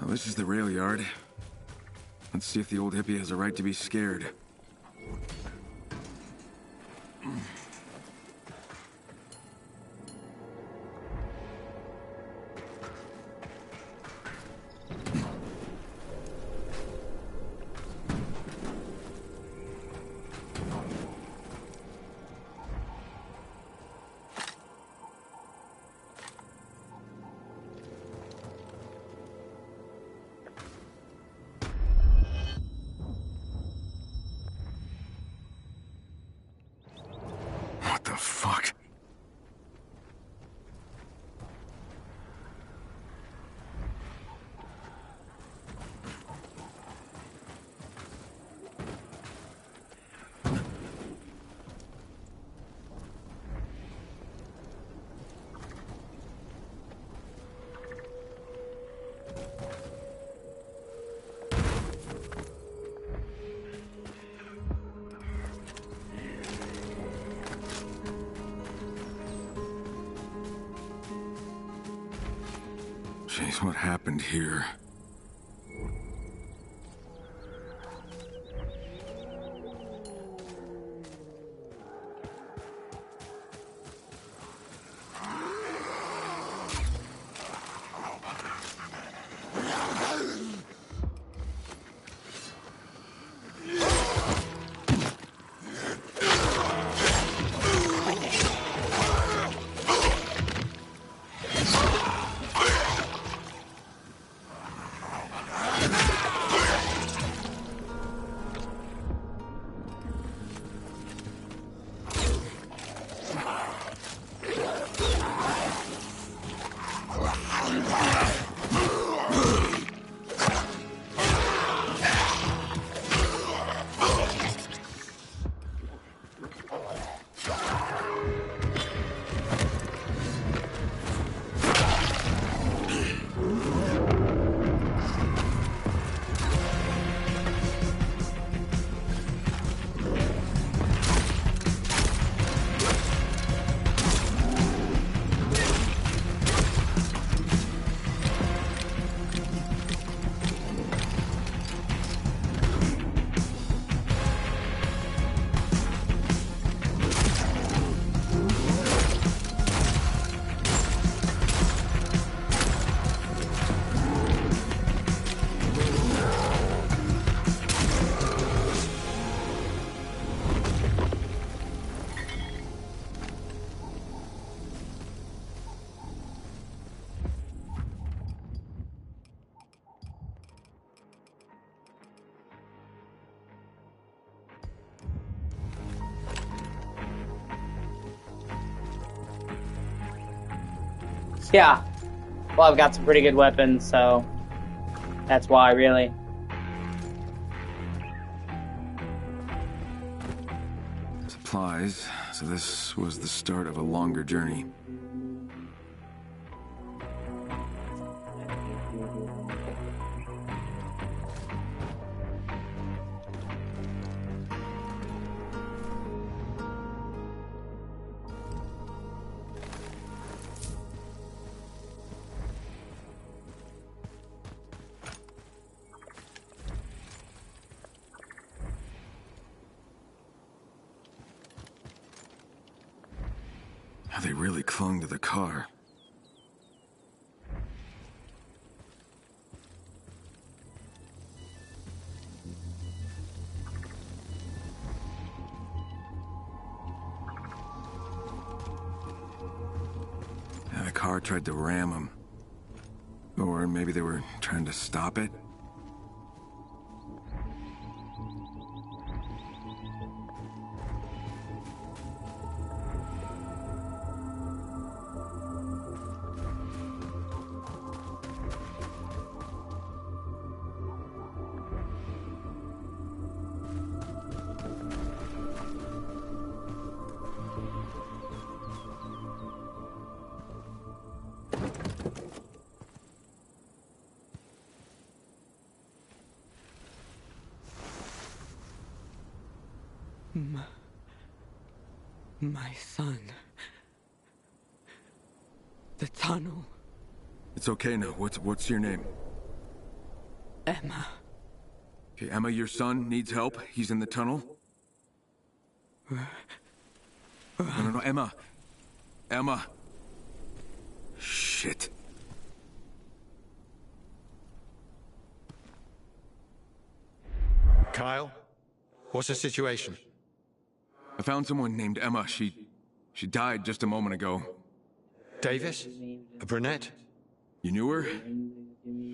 Speaker 2: Well, this is the rail yard. Let's see if the old hippie has a right to be scared. What the fuck? Jeez, what happened here?
Speaker 1: Yeah. Well, I've got some pretty good weapons, so that's why, really.
Speaker 2: Supplies, so this was the start of a longer journey. How they really clung to the car. car tried to ram him. Or maybe they were trying to stop it.
Speaker 7: My son. The tunnel.
Speaker 2: It's okay now. What's your name?
Speaker 7: Emma.
Speaker 2: Okay, Emma, your son needs help. He's in the tunnel. No, Emma. Emma. Shit.
Speaker 3: Kyle, what's the situation?
Speaker 2: I found someone named Emma. She died just a moment ago.
Speaker 3: Davis? A brunette?
Speaker 2: You knew her?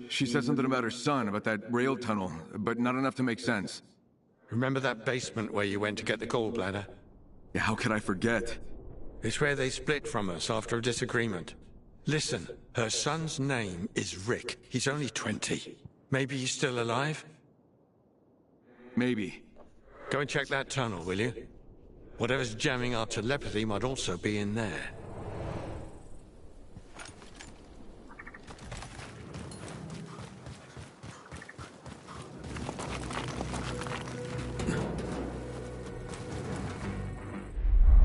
Speaker 2: She said something about her son, about that rail tunnel, but not enough to make sense.
Speaker 3: Remember that basement where you went to get the gallbladder?
Speaker 2: Yeah, how could I forget?
Speaker 3: It's where they split from us after a disagreement. Listen, her son's name is Rick. He's only 20. Maybe he's still alive?
Speaker 2: Maybe.
Speaker 3: Go and check that tunnel, will you? Whatever's jamming our telepathy might also be in there.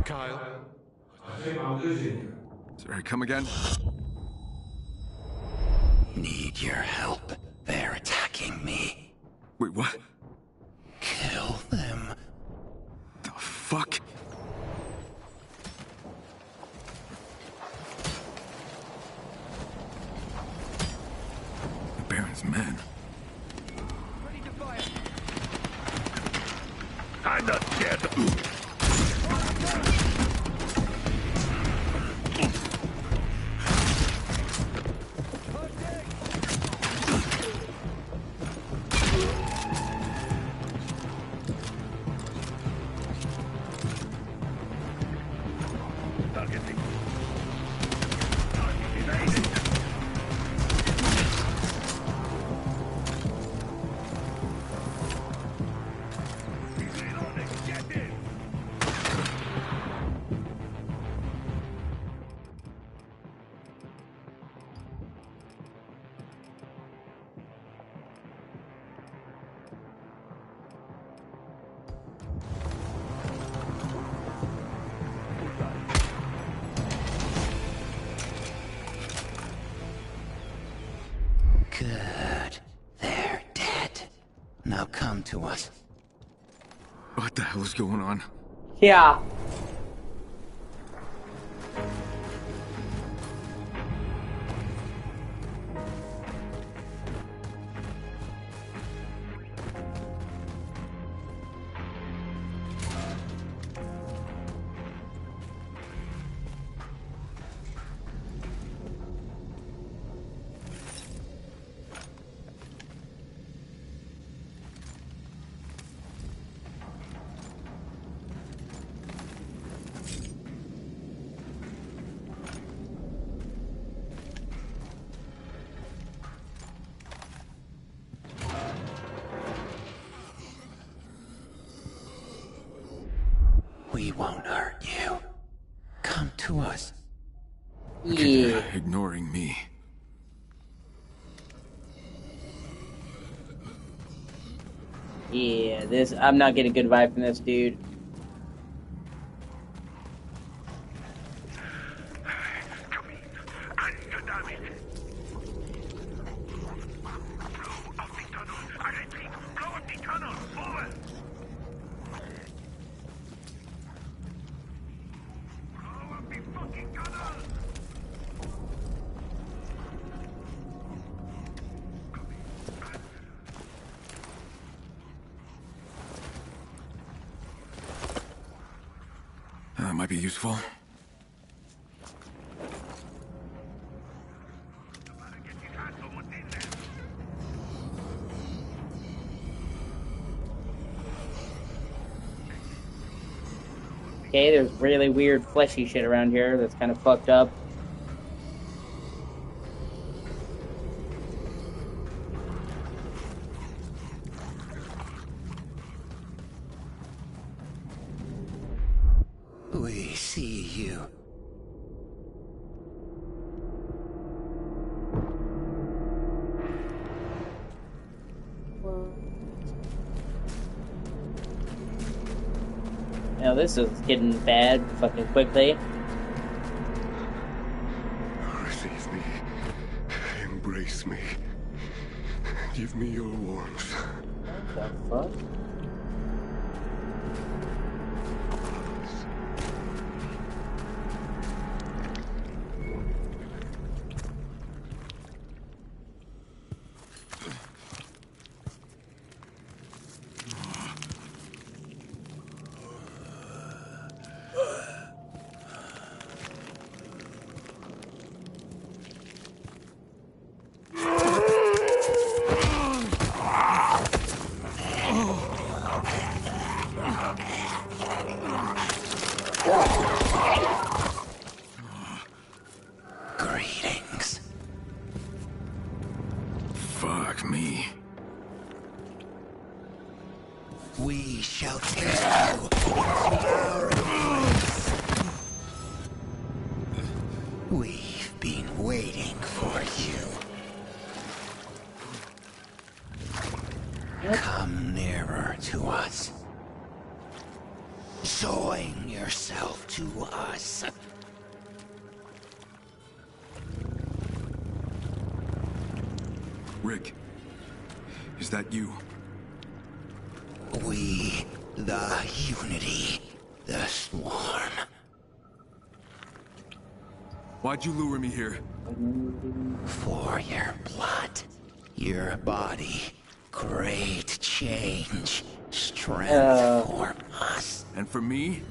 Speaker 3: Kyle, I think I'm losing you.
Speaker 2: Sorry, come again?
Speaker 5: Need your help. They're attacking me.
Speaker 2: Wait, what?
Speaker 5: Kill them.
Speaker 2: The fuck? The Baron's men.
Speaker 4: I'm not scared. Targeting. Evading. Reloading. Get in.
Speaker 5: Good. They're dead. Now come to us.
Speaker 2: What the hell is going on?
Speaker 1: Yeah.
Speaker 5: We won't hurt you. Come to us.
Speaker 1: Yeah.
Speaker 2: They're ignoring me.
Speaker 1: Yeah, I'm not getting a good vibe from this dude.
Speaker 4: Come in. I damn it. Blow up the tunnel. I repeat, blow up the tunnel. Over. Blow up the fucking tunnel.
Speaker 2: That might be useful.
Speaker 1: Okay, there's really weird fleshy shit around here that's kind of fucked up.
Speaker 5: We see you.
Speaker 1: Now this is getting bad fucking quickly.
Speaker 8: Receive me. Embrace me. Give me your warmth.
Speaker 1: What the fuck?
Speaker 5: Greetings.
Speaker 2: Fuck me.
Speaker 5: We shall take you into our embrace. We've been waiting for you. Come nearer to us. Join yourself to us.
Speaker 2: Rick, is that you?
Speaker 5: We, the Unity, the Swarm.
Speaker 2: Why'd you lure me here?
Speaker 5: For your blood, your body, great change, strength for us.
Speaker 2: And for me?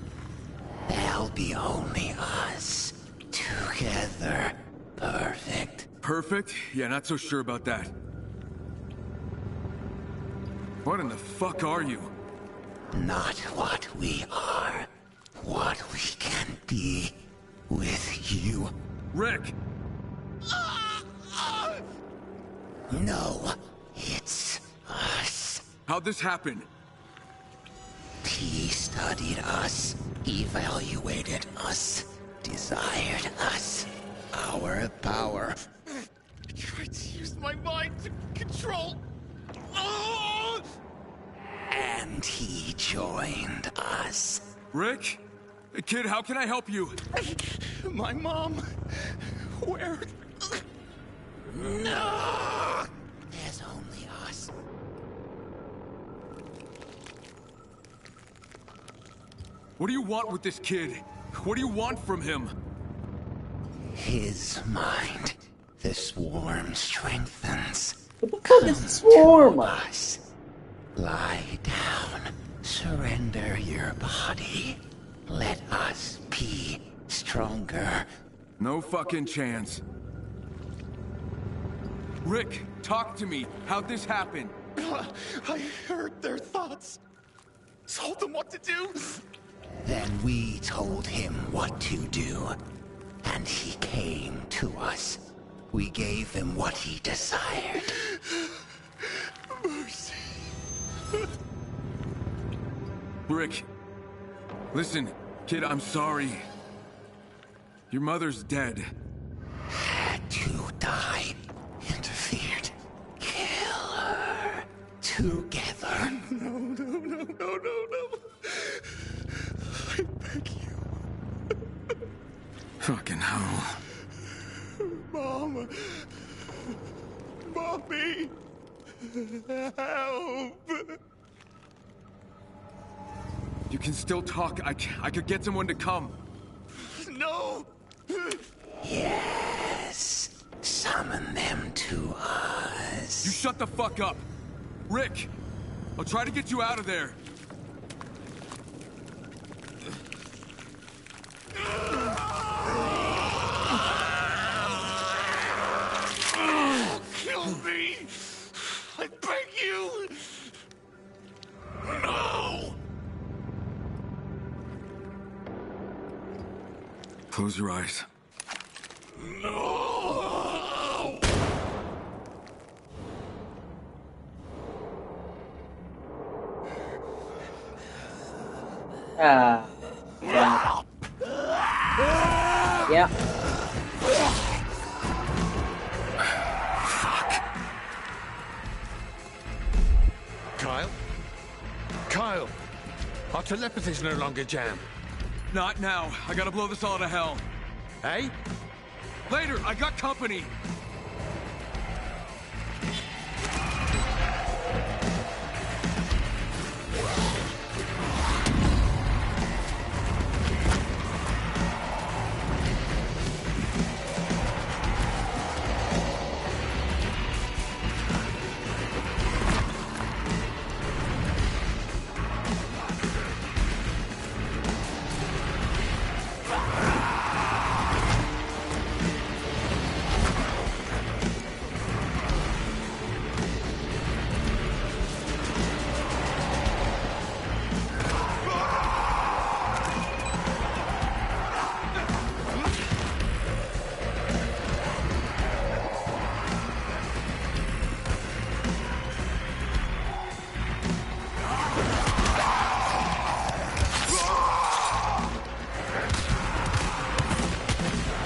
Speaker 5: There'll be only us, together, perfect.
Speaker 2: Perfect? Yeah, not so sure about that. What in the fuck are you?
Speaker 5: Not what we are, what we can be with you.
Speaker 2: Rick!
Speaker 5: No, it's us.
Speaker 2: How'd this happen?
Speaker 5: He studied us, evaluated us, desired us, our power.
Speaker 4: Tried to use my mind to control.
Speaker 5: And he joined us.
Speaker 2: Rick? Kid, how can I help you?
Speaker 4: My mom. Where?
Speaker 5: No! There's only us.
Speaker 2: What do you want with this kid? What do you want from him?
Speaker 5: His mind. The swarm strengthens.
Speaker 1: What the fuck is the swarm?
Speaker 5: To us. Lie down. Surrender your body. Let us be stronger.
Speaker 2: No fucking chance. Rick, talk to me. How'd this happen?
Speaker 4: I heard their thoughts. Told them what to do.
Speaker 5: Then we told him what to do. And he came to us. We gave him what he desired.
Speaker 4: Mercy.
Speaker 2: Rick, listen, kid, I'm sorry. Your mother's dead.
Speaker 5: Had to die. Interfered. Kill her. Together.
Speaker 4: No. I beg you.
Speaker 2: Fucking hell.
Speaker 4: Mom. Mommy. Help.
Speaker 2: You can still talk. I could get someone to come.
Speaker 4: No.
Speaker 5: Yes. Summon them to us.
Speaker 2: You shut the fuck up. Rick, I'll try to get you out of there.
Speaker 4: Kill me. I beg you. No.
Speaker 2: Close your eyes.
Speaker 1: Ah. Right. Yeah.
Speaker 3: Kyle? Kyle! Our telepathy's no longer jammed.
Speaker 2: Not now. I gotta blow this all to hell.
Speaker 3: Eh?
Speaker 2: Later, I got company.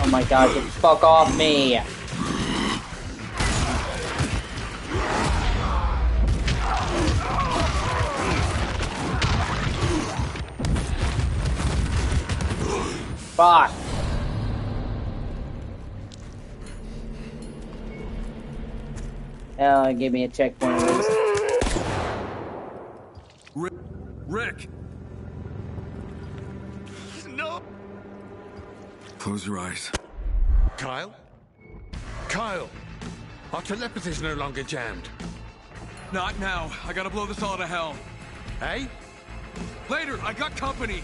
Speaker 1: Oh my god, get the fuck off me! Fuck! Give me a checkpoint at least.
Speaker 2: Rick!
Speaker 3: No!
Speaker 2: Close your eyes.
Speaker 3: Kyle? Kyle! Our telepathy's no longer jammed.
Speaker 2: Not now. I gotta blow this all to hell.
Speaker 3: Eh?
Speaker 2: Later, I got company.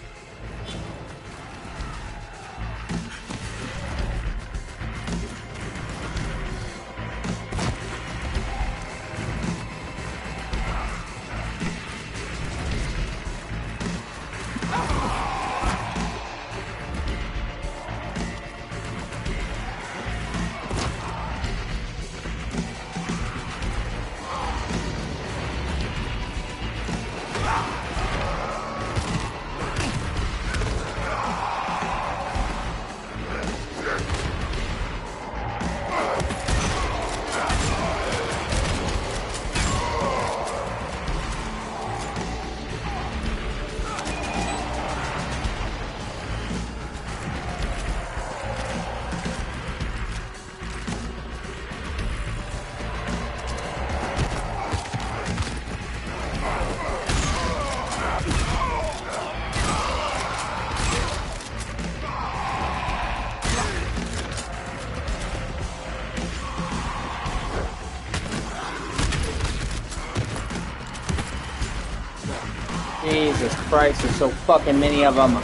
Speaker 1: Jesus Christ, there's so fucking many of them.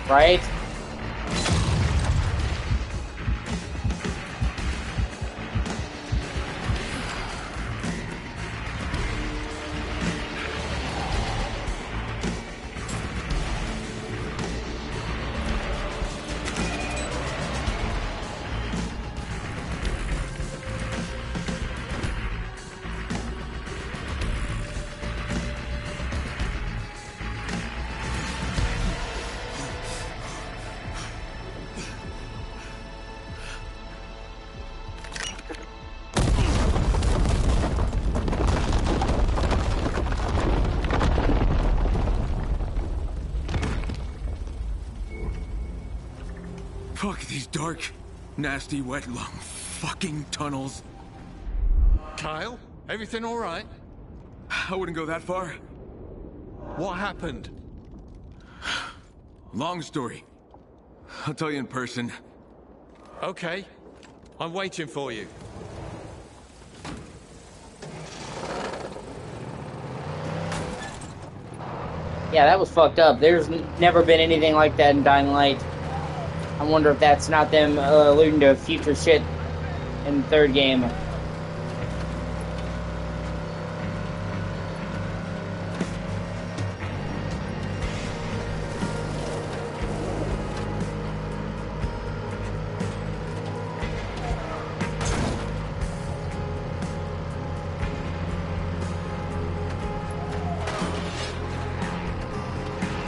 Speaker 1: Right?
Speaker 2: Fuck these dark, nasty, wet lung fucking tunnels.
Speaker 3: Kyle, everything all right?
Speaker 2: I wouldn't go that far.
Speaker 3: What happened?
Speaker 2: Long story. I'll tell you in person.
Speaker 3: Okay, I'm waiting for you.
Speaker 1: Yeah, that was fucked up. There's never been anything like that in Dying Light. I wonder if that's not them alluding to future shit in the third game.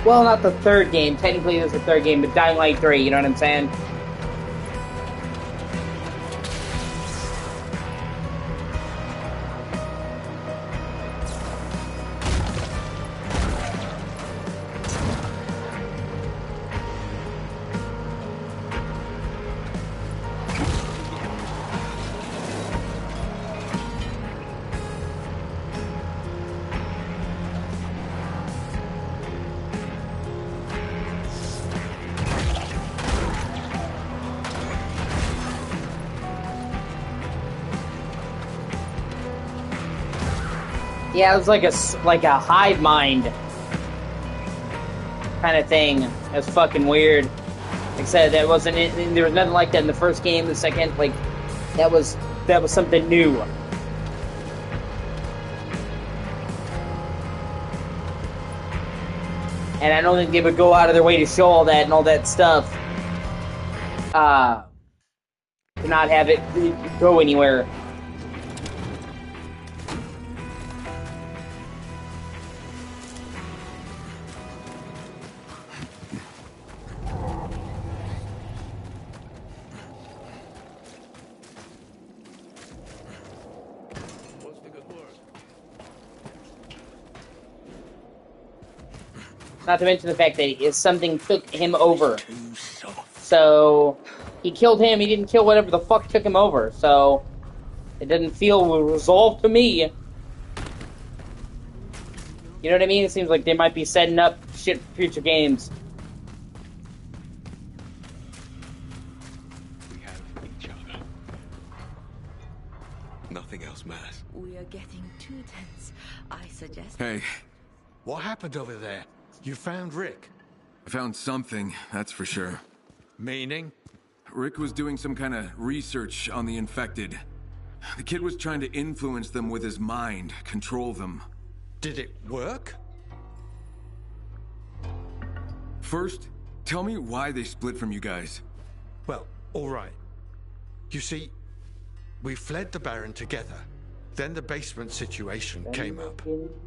Speaker 1: Well, not the third game. Technically, this is the third game, but Dying Light 3, you know what I'm saying? Yeah, it was like a hive mind kind of thing. It was fucking weird. Like I said, that wasn't it. There was nothing like that in the first game. The second, like that was something new. And I don't think they would go out of their way to show all that and all that stuff. To not have it go anywhere. Not to mention the fact that something took him over. So, he killed him, he didn't kill whatever the fuck took him over, so it doesn't feel resolved to me. You know what I mean? It seems like they might be setting up shit for future games.
Speaker 8: We have each other. Nothing else matters.
Speaker 6: We are getting too tense. I suggest...
Speaker 2: Hey,
Speaker 3: What happened over there? You found Rick?
Speaker 2: I found something, that's for sure.
Speaker 3: Meaning?
Speaker 2: Rick was doing some kind of research on the infected. The kid was trying to influence them with his mind, control them.
Speaker 3: Did it work?
Speaker 2: First, tell me why they split from you guys.
Speaker 3: Well, all right. You see, we fled the Baron together. Then the basement situation came up.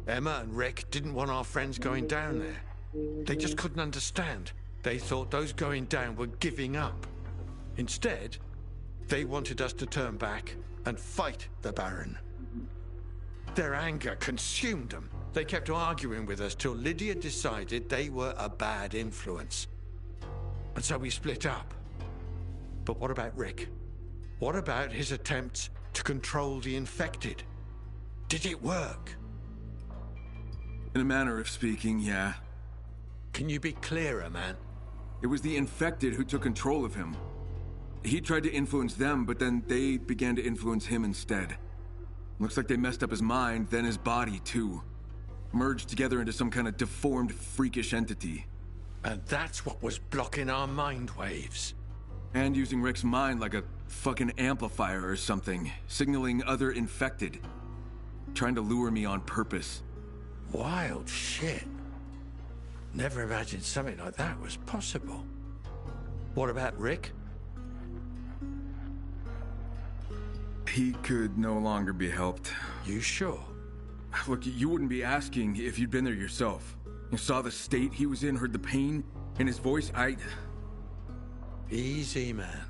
Speaker 3: Emma and Rick didn't want our friends going down there. They just couldn't understand. They thought those going down were giving up. Instead, they wanted us to turn back and fight the Baron. Their anger consumed them. They kept arguing with us till Lydia decided they were a bad influence. And so we split up. But what about Rick? What about his attempts to control the infected? Did it work?
Speaker 2: In a manner of speaking, yeah.
Speaker 3: Can you be clearer, man?
Speaker 2: It was the infected who took control of him. He tried to influence them, but then they began to influence him instead. Looks like they messed up his mind, then his body too. Merged together into some kind of deformed, freakish entity.
Speaker 3: And that's what was blocking our mind waves.
Speaker 2: And using Rick's mind like a fucking amplifier or something, signaling other infected. Trying to lure me on purpose.
Speaker 3: Wild shit. Never imagined something like that was possible. What about Rick?
Speaker 2: He could no longer be helped.
Speaker 3: You sure?
Speaker 2: Look, you wouldn't be asking if you'd been there yourself. You saw the state he was in, heard the pain in his voice.
Speaker 3: Easy, man.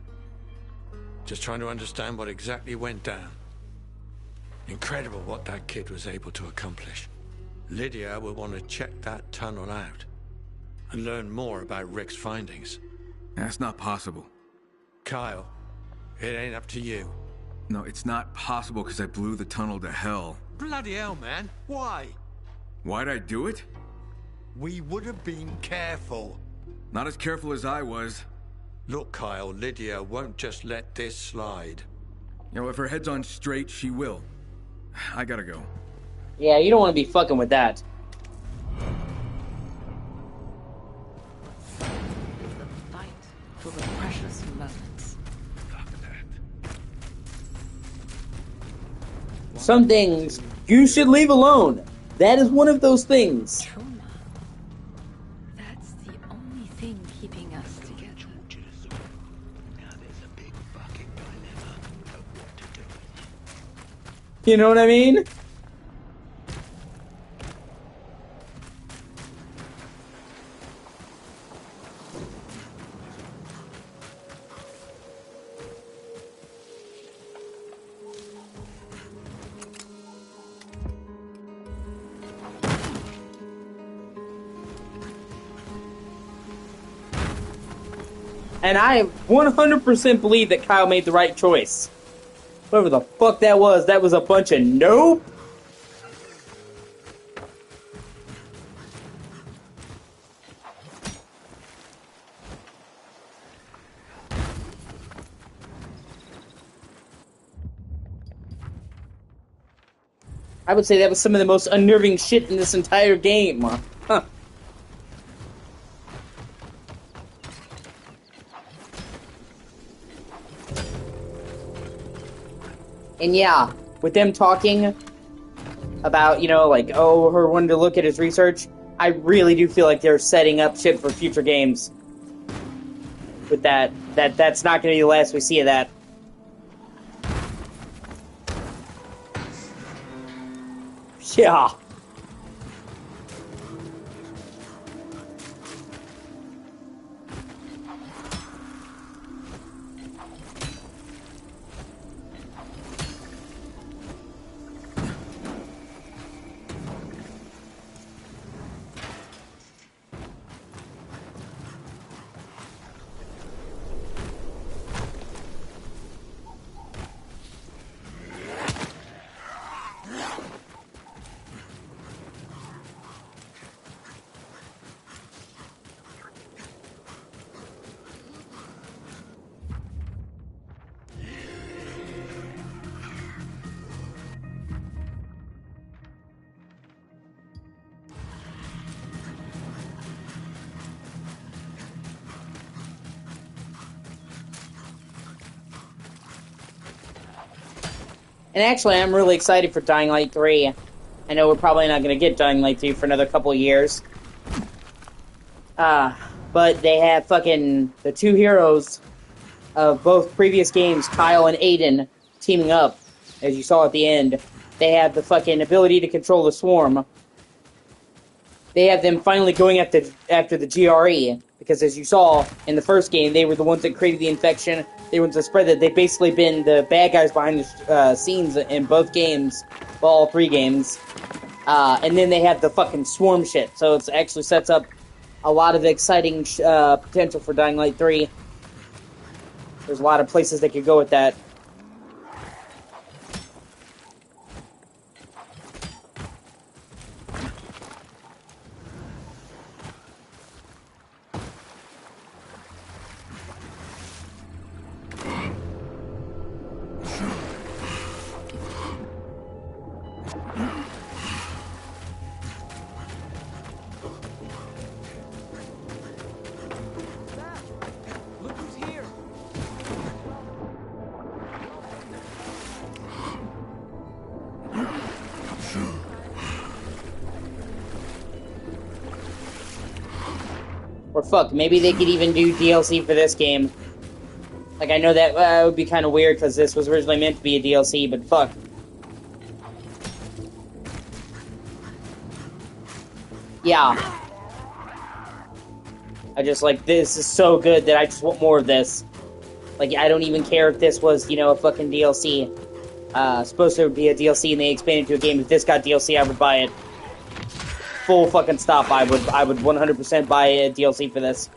Speaker 3: Just trying to understand what exactly went down. Incredible what that kid was able to accomplish. Lydia will want to check that tunnel out and learn more about Rick's findings.
Speaker 2: That's not possible.
Speaker 3: Kyle, it ain't up to you.
Speaker 2: No, it's not possible because I blew the tunnel to hell.
Speaker 3: Bloody hell, man. Why?
Speaker 2: Why'd I do it?
Speaker 3: We would have been careful.
Speaker 2: Not as careful as I was.
Speaker 3: Look, Kyle, Lydia won't just let this slide.
Speaker 2: You know, if her head's on straight, she will. I gotta go.
Speaker 1: Yeah, you don't want to be fucking with that.
Speaker 6: The fight for the precious moments.
Speaker 1: Some things you should leave alone. That is one of those things.
Speaker 6: Trauma. That's the only thing keeping us together.
Speaker 8: Now there's a big fucking dilemma of what to do.
Speaker 1: You know what I mean? And I 100% believe that Kyle made the right choice. Whatever the fuck that was a bunch of nope. I would say that was some of the most unnerving shit in this entire game. Huh. And yeah, with them talking about, you know, like, oh, her wanting to look at his research, I really do feel like they're setting up shit for future games. With that, that's not going to be the last we see of that. Yeah. And actually, I'm really excited for Dying Light 3. I know we're probably not going to get Dying Light 3 for another couple of years. But they have fucking the two heroes of both previous games, Kyle and Aiden, teaming up, as you saw at the end. They have the fucking ability to control the swarm. They have them finally going after the GRE, because as you saw in the first game, they were the ones that created the infection. They were the ones that spread it. They've basically been the bad guys behind the scenes in both games, well, all three games. And then they have the fucking swarm shit, so it actually sets up a lot of exciting potential for Dying Light 3. There's a lot of places they could go with that.
Speaker 7: Look who's here!
Speaker 1: Or fuck, maybe they could even do DLC for this game. Like, I know that would be kind of weird because this was originally meant to be a DLC, but fuck. Yeah. I just, like, this is so good that I just want more of this. Like, I don't even care if this was, you know, a fucking DLC. Supposed to be a DLC and they expanded to a game. If this got DLC, I would buy it. Full fucking stop. I would 100% buy a DLC for this.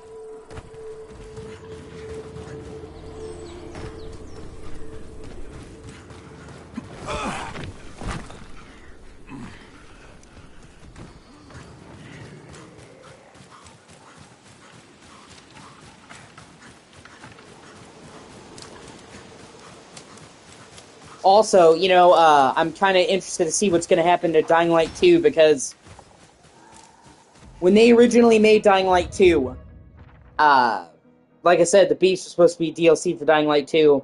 Speaker 1: Also, you know, I'm kind of interested to see what's going to happen to Dying Light 2, because when they originally made Dying Light 2, like I said, the Beast was supposed to be DLC for Dying Light 2,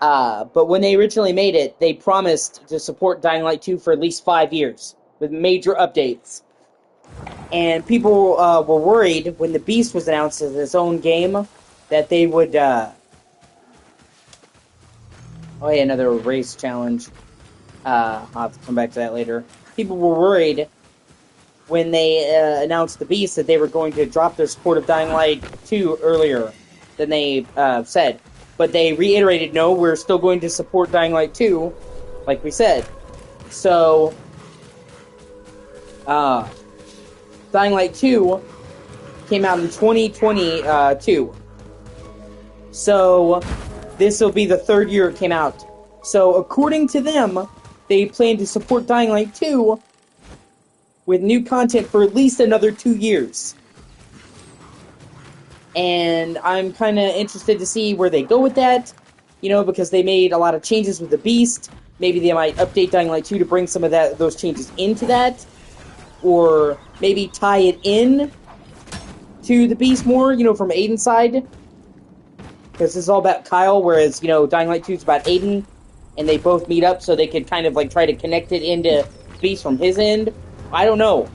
Speaker 1: but when they originally made it, they promised to support Dying Light 2 for at least 5 years, with major updates. And people were worried when the Beast was announced as its own game, that they would, oh yeah, another race challenge. I'll have to come back to that later. People were worried when they announced the Beast that they were going to drop their support of Dying Light 2 earlier than they said. But they reiterated, no, we're still going to support Dying Light 2, like we said. So, Dying Light 2 came out in 2022. So, this will be the third year it came out. So, according to them, they plan to support Dying Light 2 with new content for at least another 2 years. And I'm kind of interested to see where they go with that, you know, because they made a lot of changes with the Beast. Maybe they might update Dying Light 2 to bring some of those changes into that, or maybe tie it in to the Beast more, you know, from Aiden's side, because this is all about Kyle, whereas, you know, Dying Light 2 is about Aiden, and they both meet up, so they could kind of, like, try to connect it into Beast from his end. I don't know.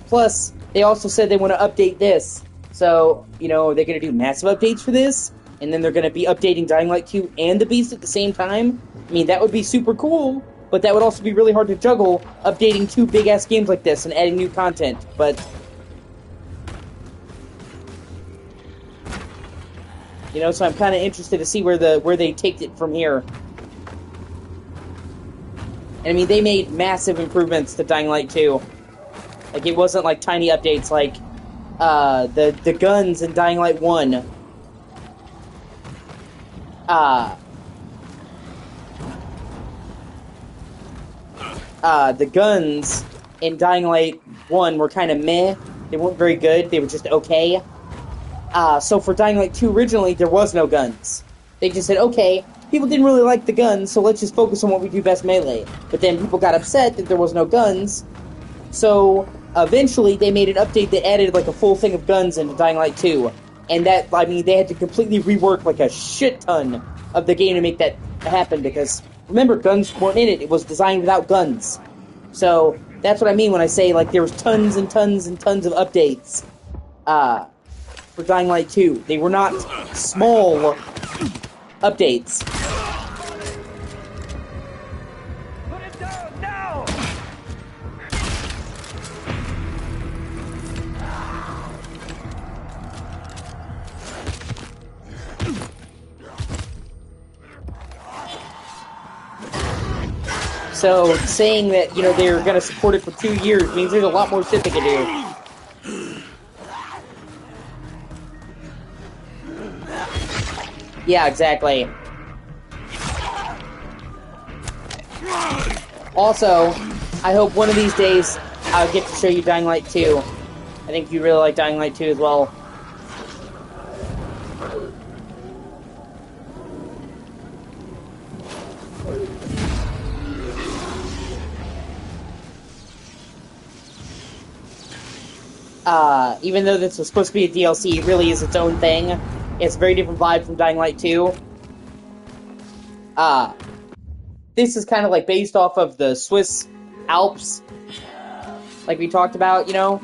Speaker 1: Plus, they also said they want to update this. So, you know, they're going to do massive updates for this, and then they're going to be updating Dying Light 2 and the Beast at the same time. I mean, that would be super cool, but that would also be really hard to juggle, updating two big-ass games like this and adding new content. But, you know, so I'm kind of interested to see where they take it from here. And I mean, they made massive improvements to Dying Light 2. Like, it wasn't like tiny updates like the guns in Dying Light 1. The guns in Dying Light 1 were kind of meh. They weren't very good. They were just okay. So for Dying Light 2 originally, there was no guns. They just said, okay, people didn't really like the guns, so let's just focus on what we do best, melee. But then people got upset that there was no guns, so eventually they made an update that added like a full thing of guns into Dying Light 2. And that, I mean, they had to completely rework like a shit ton of the game to make that happen, because remember, guns weren't in it. It was designed without guns. So that's what I mean when I say like there was tons and tons and tons of updates for Dying Light 2. They were not small updates.
Speaker 4: Put it down now!
Speaker 1: So saying that, you know, they're going to support it for 2 years means there's a lot more shit they can do. Yeah, exactly. Also, I hope one of these days I'll get to show you Dying Light 2. I think you really like Dying Light 2 as well. Even though this was supposed to be a DLC, it really is its own thing. It's a very different vibe from Dying Light 2. This is kind of like based off of the Swiss Alps, like we talked about, you know,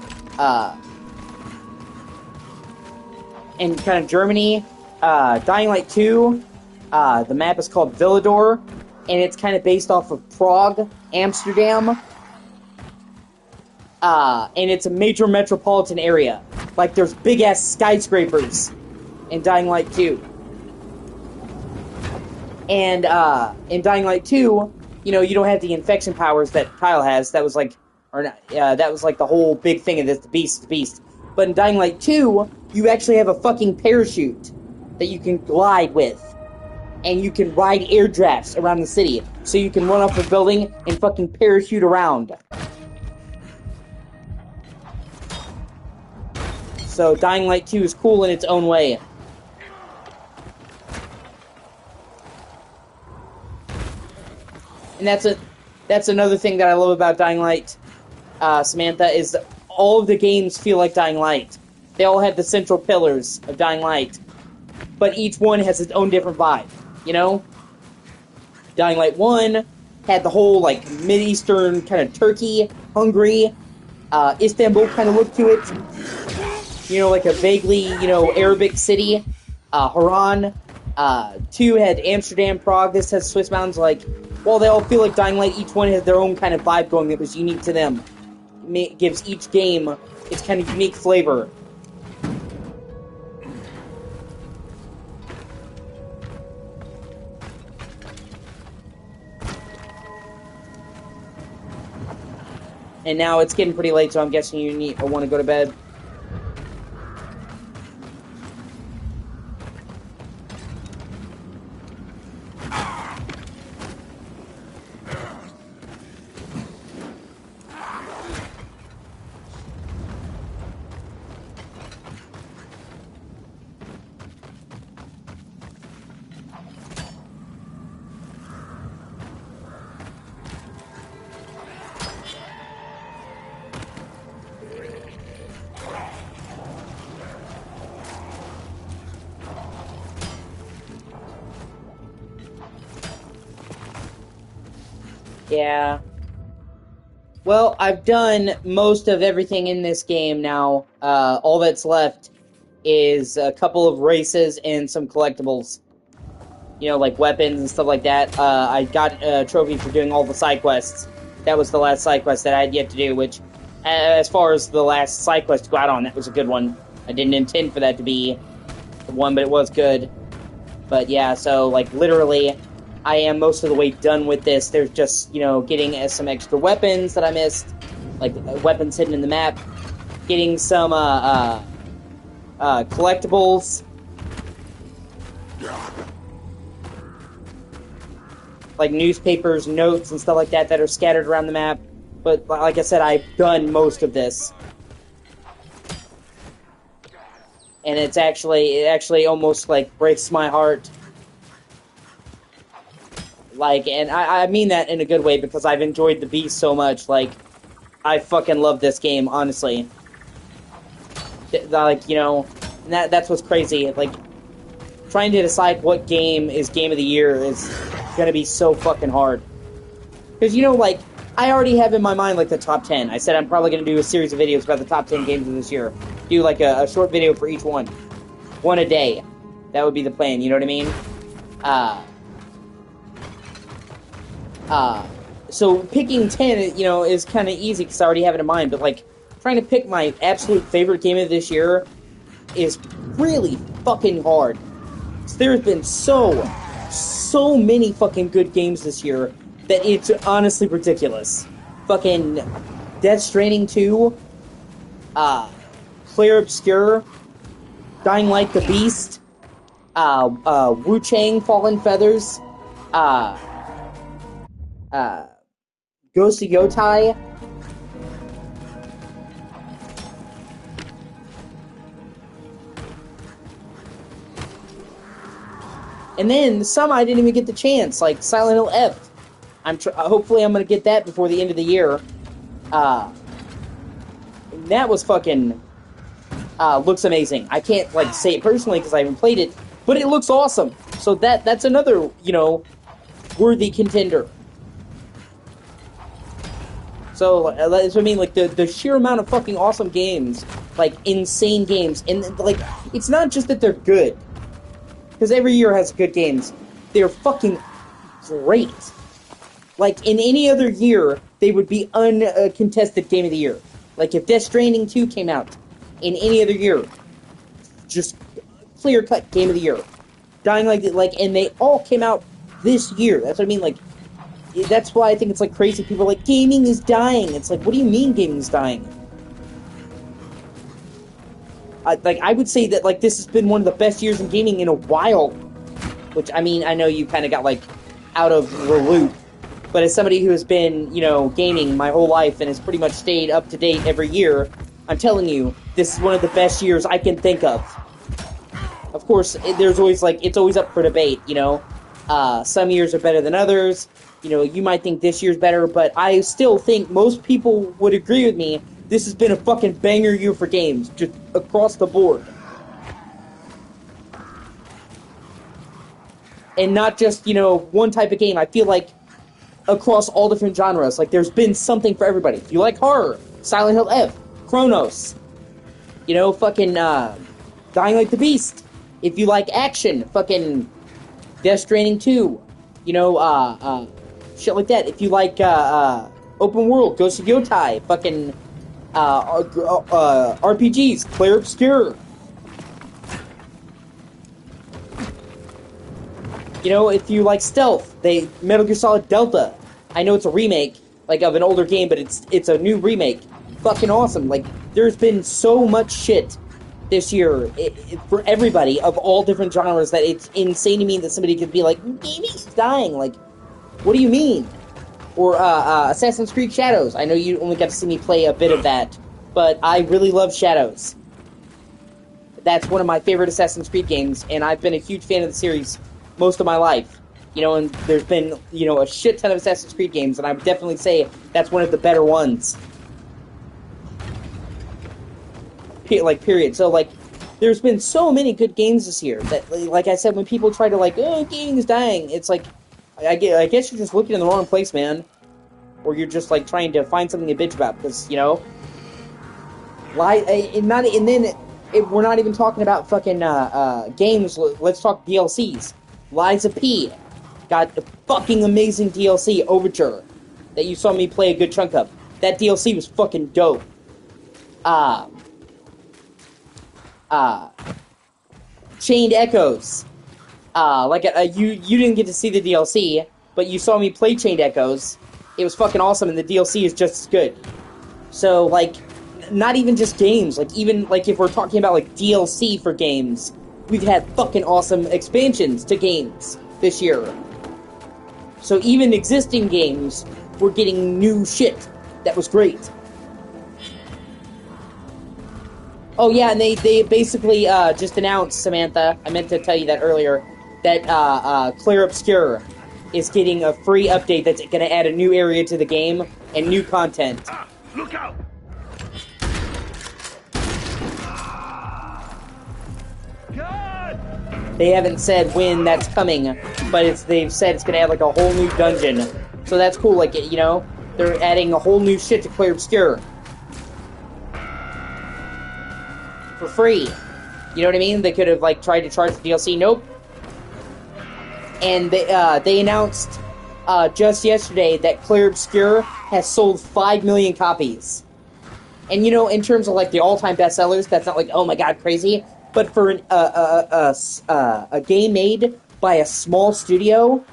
Speaker 1: in kind of Germany. Dying Light 2, the map is called Villador, and it's kind of based off of Prague, Amsterdam. And it's a major metropolitan area. Like, there's big-ass skyscrapers in Dying Light 2. And, in Dying Light 2, you know, you don't have the infection powers that Kyle has. That was like, or not, that was like the whole big thing of this, the Beast. But in Dying Light 2, you actually have a fucking parachute that you can glide with. And you can ride air drafts around the city. So you can run off a building and fucking parachute around. So Dying Light 2 is cool in its own way. And that's another thing that I love about Dying Light, Samantha, is that all of the games feel like Dying Light. They all have the central pillars of Dying Light, but each one has its own different vibe, you know? Dying Light 1 had the whole, like, Mid-Eastern kind of Turkey, Hungary, Istanbul kind of look to it. You know, like a vaguely, Arabic city. Haran. 2 had Amsterdam, Prague. This has Swiss mountains. Like, while they all feel like Dying Light, each one has their own kind of vibe going that was unique to them. It gives each game its kind of unique flavor. And now it's getting pretty late, so I'm guessing you want to go to bed. Yeah. Well, I've done most of everything in this game now. All that's left is a couple of races and some collectibles. You know, like weapons and stuff like that. I got a trophy for doing all the side quests. That was the last side quest that I had yet to do, which, as far as the last side quest to go out on, that was a good one. I didn't intend for that to be the one, but it was good. But yeah, so, like, literally, I am most of the way done with this. There's just, getting some extra weapons that I missed, like weapons hidden in the map, getting some collectibles, like newspapers, notes, and stuff like that that are scattered around the map. But like I said, I've done most of this. And it actually almost, like, breaks my heart. Like, and I mean that in a good way, because I've enjoyed the Beast so much. Like, I fucking love this game, honestly. Like, that's what's crazy. Like, trying to decide what game is Game of the Year is gonna be so fucking hard. Because, like, I already have in my mind, like, the top 10. I said I'm probably gonna do a series of videos about the top 10 games of this year. Do, like, a short video for each one. One a day. That would be the plan, you know what I mean? So picking 10, is kind of easy because I already have it in mind, but, like, trying to pick my absolute favorite game of this year is really fucking hard. There's been so many fucking good games this year that it's honestly ridiculous. Fucking Death Stranding 2, Clear Obscure, Dying Light the Beast, Wu Chang Fallen Feathers, Ghost of Yotai, and then some I didn't even get the chance, like Silent Hill F. Hopefully I'm gonna get that before the end of the year. That was fucking looks amazing. I can't, like, say it personally because I haven't played it, but it looks awesome. So that's another, worthy contender. So that's what I mean, like, the sheer amount of fucking awesome games, like, insane games, and, like, it's not just that they're good, because every year has good games. They're fucking great. Like, in any other year, they would be uncontested Game of the Year. Like, if Death Stranding 2 came out in any other year, just clear-cut Game of the Year. Dying Light, and they all came out this year. That's what I mean, like, that's why I think it's, like, crazy. People are like, gaming is dying. It's like, what do you mean gaming is dying? I would say that, like, this has been one of the best years in gaming in a while. Which, I mean, I know you kind of got, like, out of the loop. But as somebody who has been, gaming my whole life and has pretty much stayed up to date every year, I'm telling you, this is one of the best years I can think of. Of course, there's always, like, it's always up for debate, Some years are better than others. You know, you might think this year's better, but I still think most people would agree with me. This has been a fucking banger year for games, just across the board. And not just, you know, one type of game. I feel like across all different genres, like there's been something for everybody. If you like horror, Silent Hill F, Chronos, you know, fucking Dying Like the Beast. If you like action, fucking Death Stranding 2, you know, shit like that. If you like open world, Ghost of Yotai, fucking RPGs, Clair Obscur. You know, if you like stealth, Metal Gear Solid Delta. I know it's a remake, like, of an older game, but it's a new remake. Fucking awesome. Like, there's been so much shit this year for everybody of all different genres that it's insane to me that somebody could be like, gaming's dying. Like, what do you mean? Or Assassin's Creed Shadows. I know you only got to see me play a bit of that, but I really love Shadows. That's one of my favorite Assassin's Creed games, and I've been a huge fan of the series most of my life. You know, and there's been, you know, a shit ton of Assassin's Creed games, and I would definitely say that's one of the better ones. Like, period. So, like, there's been so many good games this year that, like I said, when people try to, like, oh, gaming's dying, it's like, I guess you're just looking in the wrong place, man. Or you're just, like, trying to find something to bitch about, because, you know, we're not even talking about fucking games. Let's talk DLCs. Lies of P got a fucking amazing DLC, Overture, that you saw me play a good chunk of. That DLC was fucking dope. Chained Echoes. You didn't get to see the DLC, but you saw me play Chained Echoes. It was fucking awesome, and the DLC is just as good. So, like, not even just games, like, even, like, if we're talking about, like, DLC for games, we've had fucking awesome expansions to games this year. So even existing games were getting new shit that was great. Oh yeah, and they basically just announced, Samantha, I meant to tell you that earlier, that Clair Obscur is getting a free update that's going to add a new area to the game and new content.
Speaker 4: Look out!
Speaker 1: They haven't said when that's coming, but they've said it's going to add, like, a whole new dungeon. So that's cool, like, you know, they're adding a whole new shit to Clair Obscur. For free. You know what I mean? They could have, like, tried to charge the DLC. Nope. And they announced just yesterday that Clair Obscur has sold 5 million copies. And, you know, in terms of, like, the all-time bestsellers, that's not, like, oh my god, crazy. But for a game made by a small studio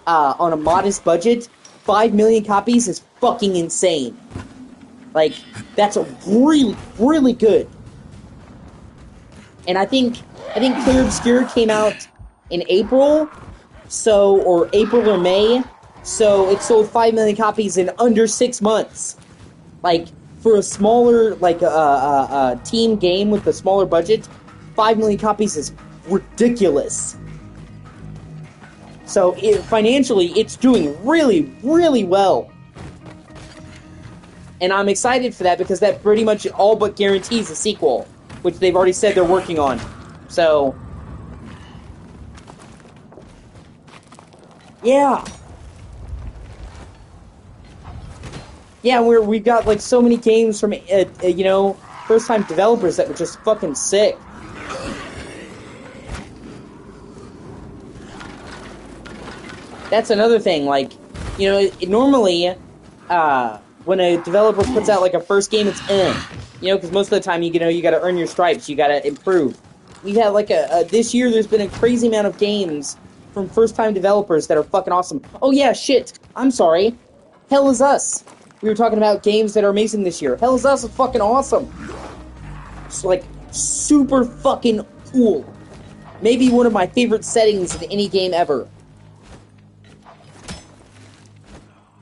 Speaker 1: on a modest budget, 5 million copies is fucking insane. Like, that's a really, really good. And I think Clair Obscur came out in April, or April or May, so it sold 5 million copies in under 6 months. Like, for a smaller, like, team game with a smaller budget, 5 million copies is ridiculous. So, financially, it's doing really, really well. And I'm excited for that, because that pretty much all but guarantees a sequel, which they've already said they're working on. So, yeah. Yeah, we've got, like, so many games from, you know, first-time developers that were just fucking sick. That's another thing, like, you know, normally, when a developer puts out, like, a first game, it's you know, because most of the time, you know, you gotta earn your stripes, you gotta improve. We've had, like, this year, there's been a crazy amount of games from first-time developers that are fucking awesome. Oh, yeah, shit, I'm sorry. Hell Is Us. We were talking about games that are amazing this year. Hell Is Us is fucking awesome. It's, like, super fucking cool. Maybe one of my favorite settings in any game ever.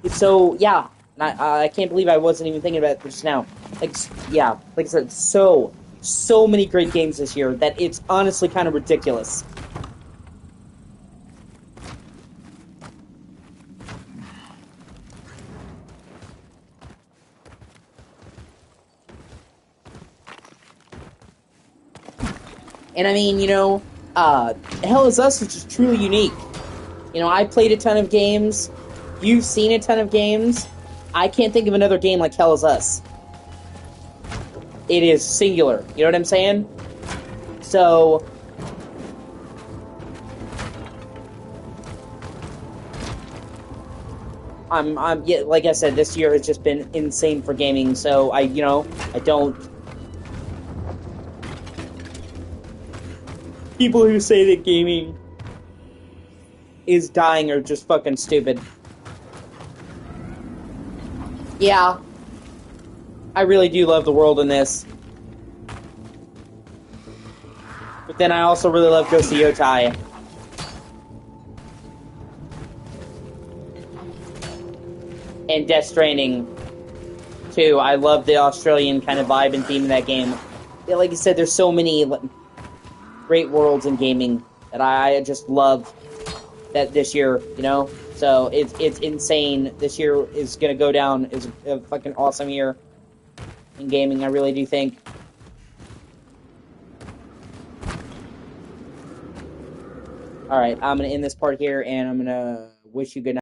Speaker 1: So, yeah. I can't believe I wasn't even thinking about it just now. Like, yeah. Like I said, so many great games this year that it's honestly kind of ridiculous. And I mean, Hell is Us is just truly unique. I played a ton of games. You've seen a ton of games. I can't think of another game like Hell is Us. It is singular. You know what I'm saying? So, yeah, like I said, this year has just been insane for gaming. So I don't. People who say that gaming is dying are just fucking stupid. Yeah, I really do love the world in this. But then I also really love Ghost of Yotai. And Death Stranding, too. I love the Australian kind of vibe and theme of that game. Yeah, like you said, there's so many great worlds in gaming that I just love that this year, So it's insane. This year is gonna go down as a fucking awesome year in gaming. I really do think. All right, I'm gonna end this part here, and I'm gonna wish you good night.